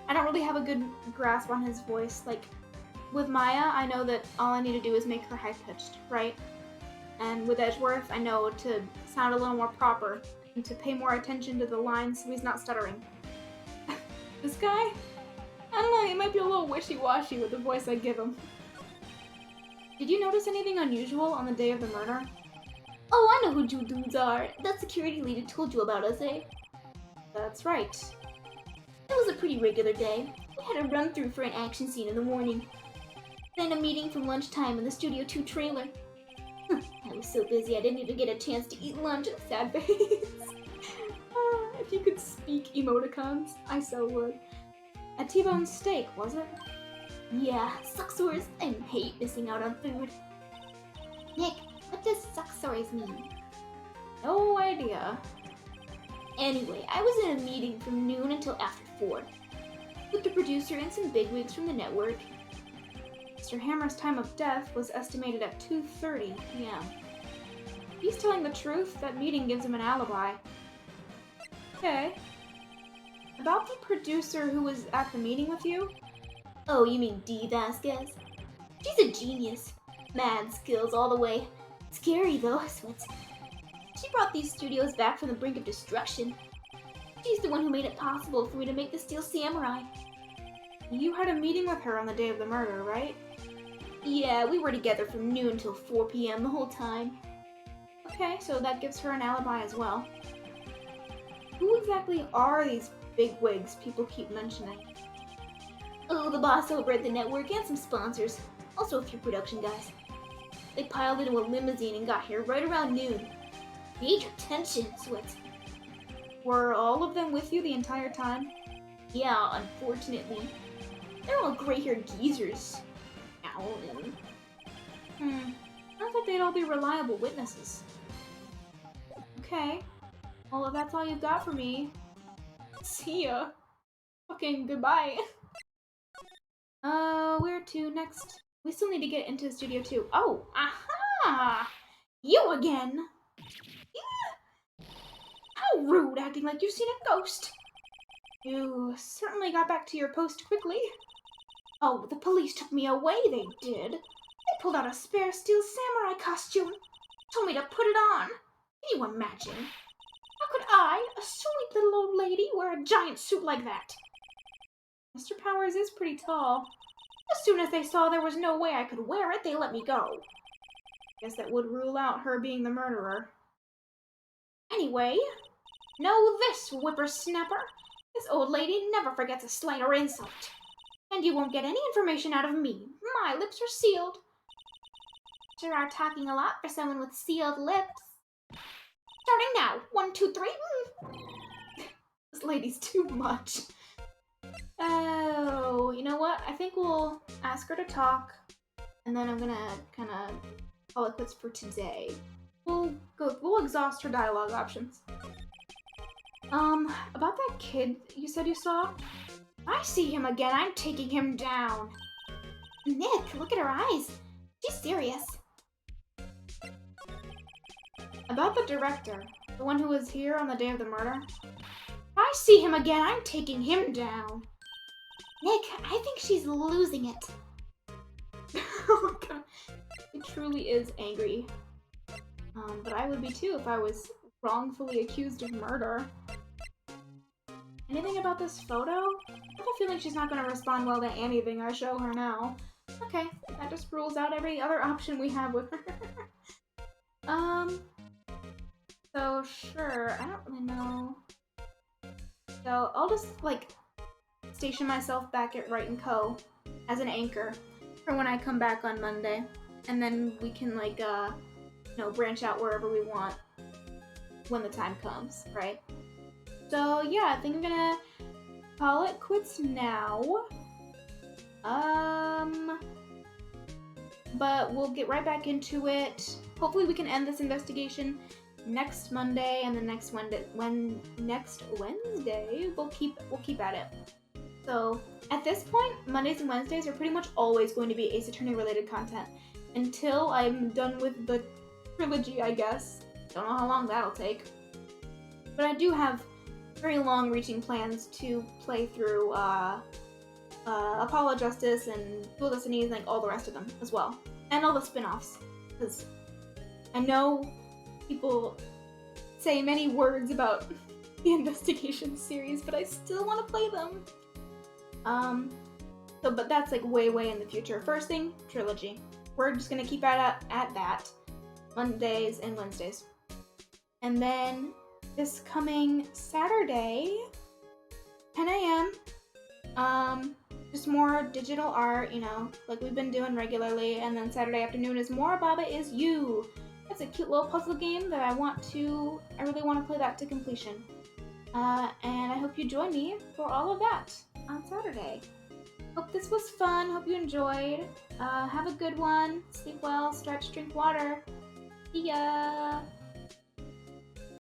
I don't really have a good grasp on his voice. Like, with Maya, I know that all I need to do is make her high-pitched, right? And with Edgeworth, I know to sound a little more proper and to pay more attention to the lines so he's not stuttering. This guy? I don't know, he might be a little wishy-washy with the voice I give him. Did you notice anything unusual on the day of the murder? Oh, I know who you dudes are. That security leader told you about us, eh? That's right. It was a pretty regular day. We had a run-through for an action scene in the morning. Then a meeting from lunchtime in the Studio 2 trailer. I was so busy I didn't even get a chance to eat lunch. Sad face. If you could speak emoticons, I so would. A T-bone steak, was it? Yeah, sucksores. I hate missing out on food. Nick, what does sucksores mean? No idea. Anyway, I was in a meeting from noon until after 4. With the producer and some bigwigs from the network. Mr. Hammer's time of death was estimated at 2:30 p.m. If he's telling the truth, that meeting gives him an alibi. Okay. About the producer who was at the meeting with you? Oh, you mean Dee Vasquez? She's a genius. Mad skills all the way. Scary though, Sweats. She brought these studios back from the brink of destruction. She's the one who made it possible for me to make the Steel Samurai. You had a meeting with her on the day of the murder, right? Yeah, we were together from noon till 4 p.m. the whole time. Okay, so that gives her an alibi as well. Who exactly are these bigwigs people keep mentioning? Oh, the boss over at the network and some sponsors. Also a few production guys. They piled into a limousine and got here right around noon. Need your attention, Sweats. Were all of them with you the entire time? Yeah, unfortunately. They're all gray-haired geezers. Ow. I thought they'd all be reliable witnesses. Okay. Well, if that's all you've got for me, see ya. Fucking goodbye. Where to next? We still need to get into Studio 2. Oh, aha! You again! How rude, acting like you've seen a ghost. You certainly got back to your post quickly. Oh, the police took me away, they did. They pulled out a spare steel samurai costume. Told me to put it on. Can you imagine? How could I, a sweet little old lady, wear a giant suit like that? Mr. Powers is pretty tall. As soon as they saw there was no way I could wear it, they let me go. Guess that would rule out her being the murderer. Anyway, know this, whippersnapper. This old lady never forgets a slight or insult. And you won't get any information out of me. My lips are sealed. Sure are talking a lot for someone with sealed lips. Starting now. 1, 2, 3. This lady's too much. Oh, you know what? I think we'll ask her to talk, and then I'm gonna kind of call it quits for today. We'll exhaust her dialogue options. About that kid you said you saw? I see him again. I'm taking him down. Nick, look at her eyes. She's serious. About the director, the one who was here on the day of the murder? I see him again. I'm taking him down. Nick, I think she's losing it. Oh my god. It truly is angry. But I would be too if I was wrongfully accused of murder. Anything about this photo? I have a feeling she's not gonna respond well to anything I show her now. Okay, that just rules out every other option we have with her. So sure, I don't really know. So I'll just like station myself back at Wright & Co. as an anchor for when I come back on Monday. And then we can like, branch out wherever we want when the time comes, right? So yeah, I think I'm gonna call it quits now. But we'll get right back into it. Hopefully we can end this investigation next Monday, and the next Wednesday we'll keep at it. So at this point, Mondays and Wednesdays are pretty much always going to be Ace Attorney related content until I'm done with the trilogy, I guess. Don't know how long that'll take. But I do have very long-reaching plans to play through Apollo Justice and Dual Destinies and like all the rest of them as well. And all the spin-offs. Because I know people say many words about the investigation series, but I still want to play them. But that's like way in the future. First thing, trilogy. We're just gonna keep at that. Mondays and Wednesdays. And then this coming Saturday, 10 a.m., just more digital art, like we've been doing regularly. And then Saturday afternoon is more Baba Is You. It's a cute little puzzle game that I really want to play that to completion. And I hope you join me for all of that on Saturday. Hope this was fun. Hope you enjoyed. Have a good one. Sleep well, stretch, drink water. See ya!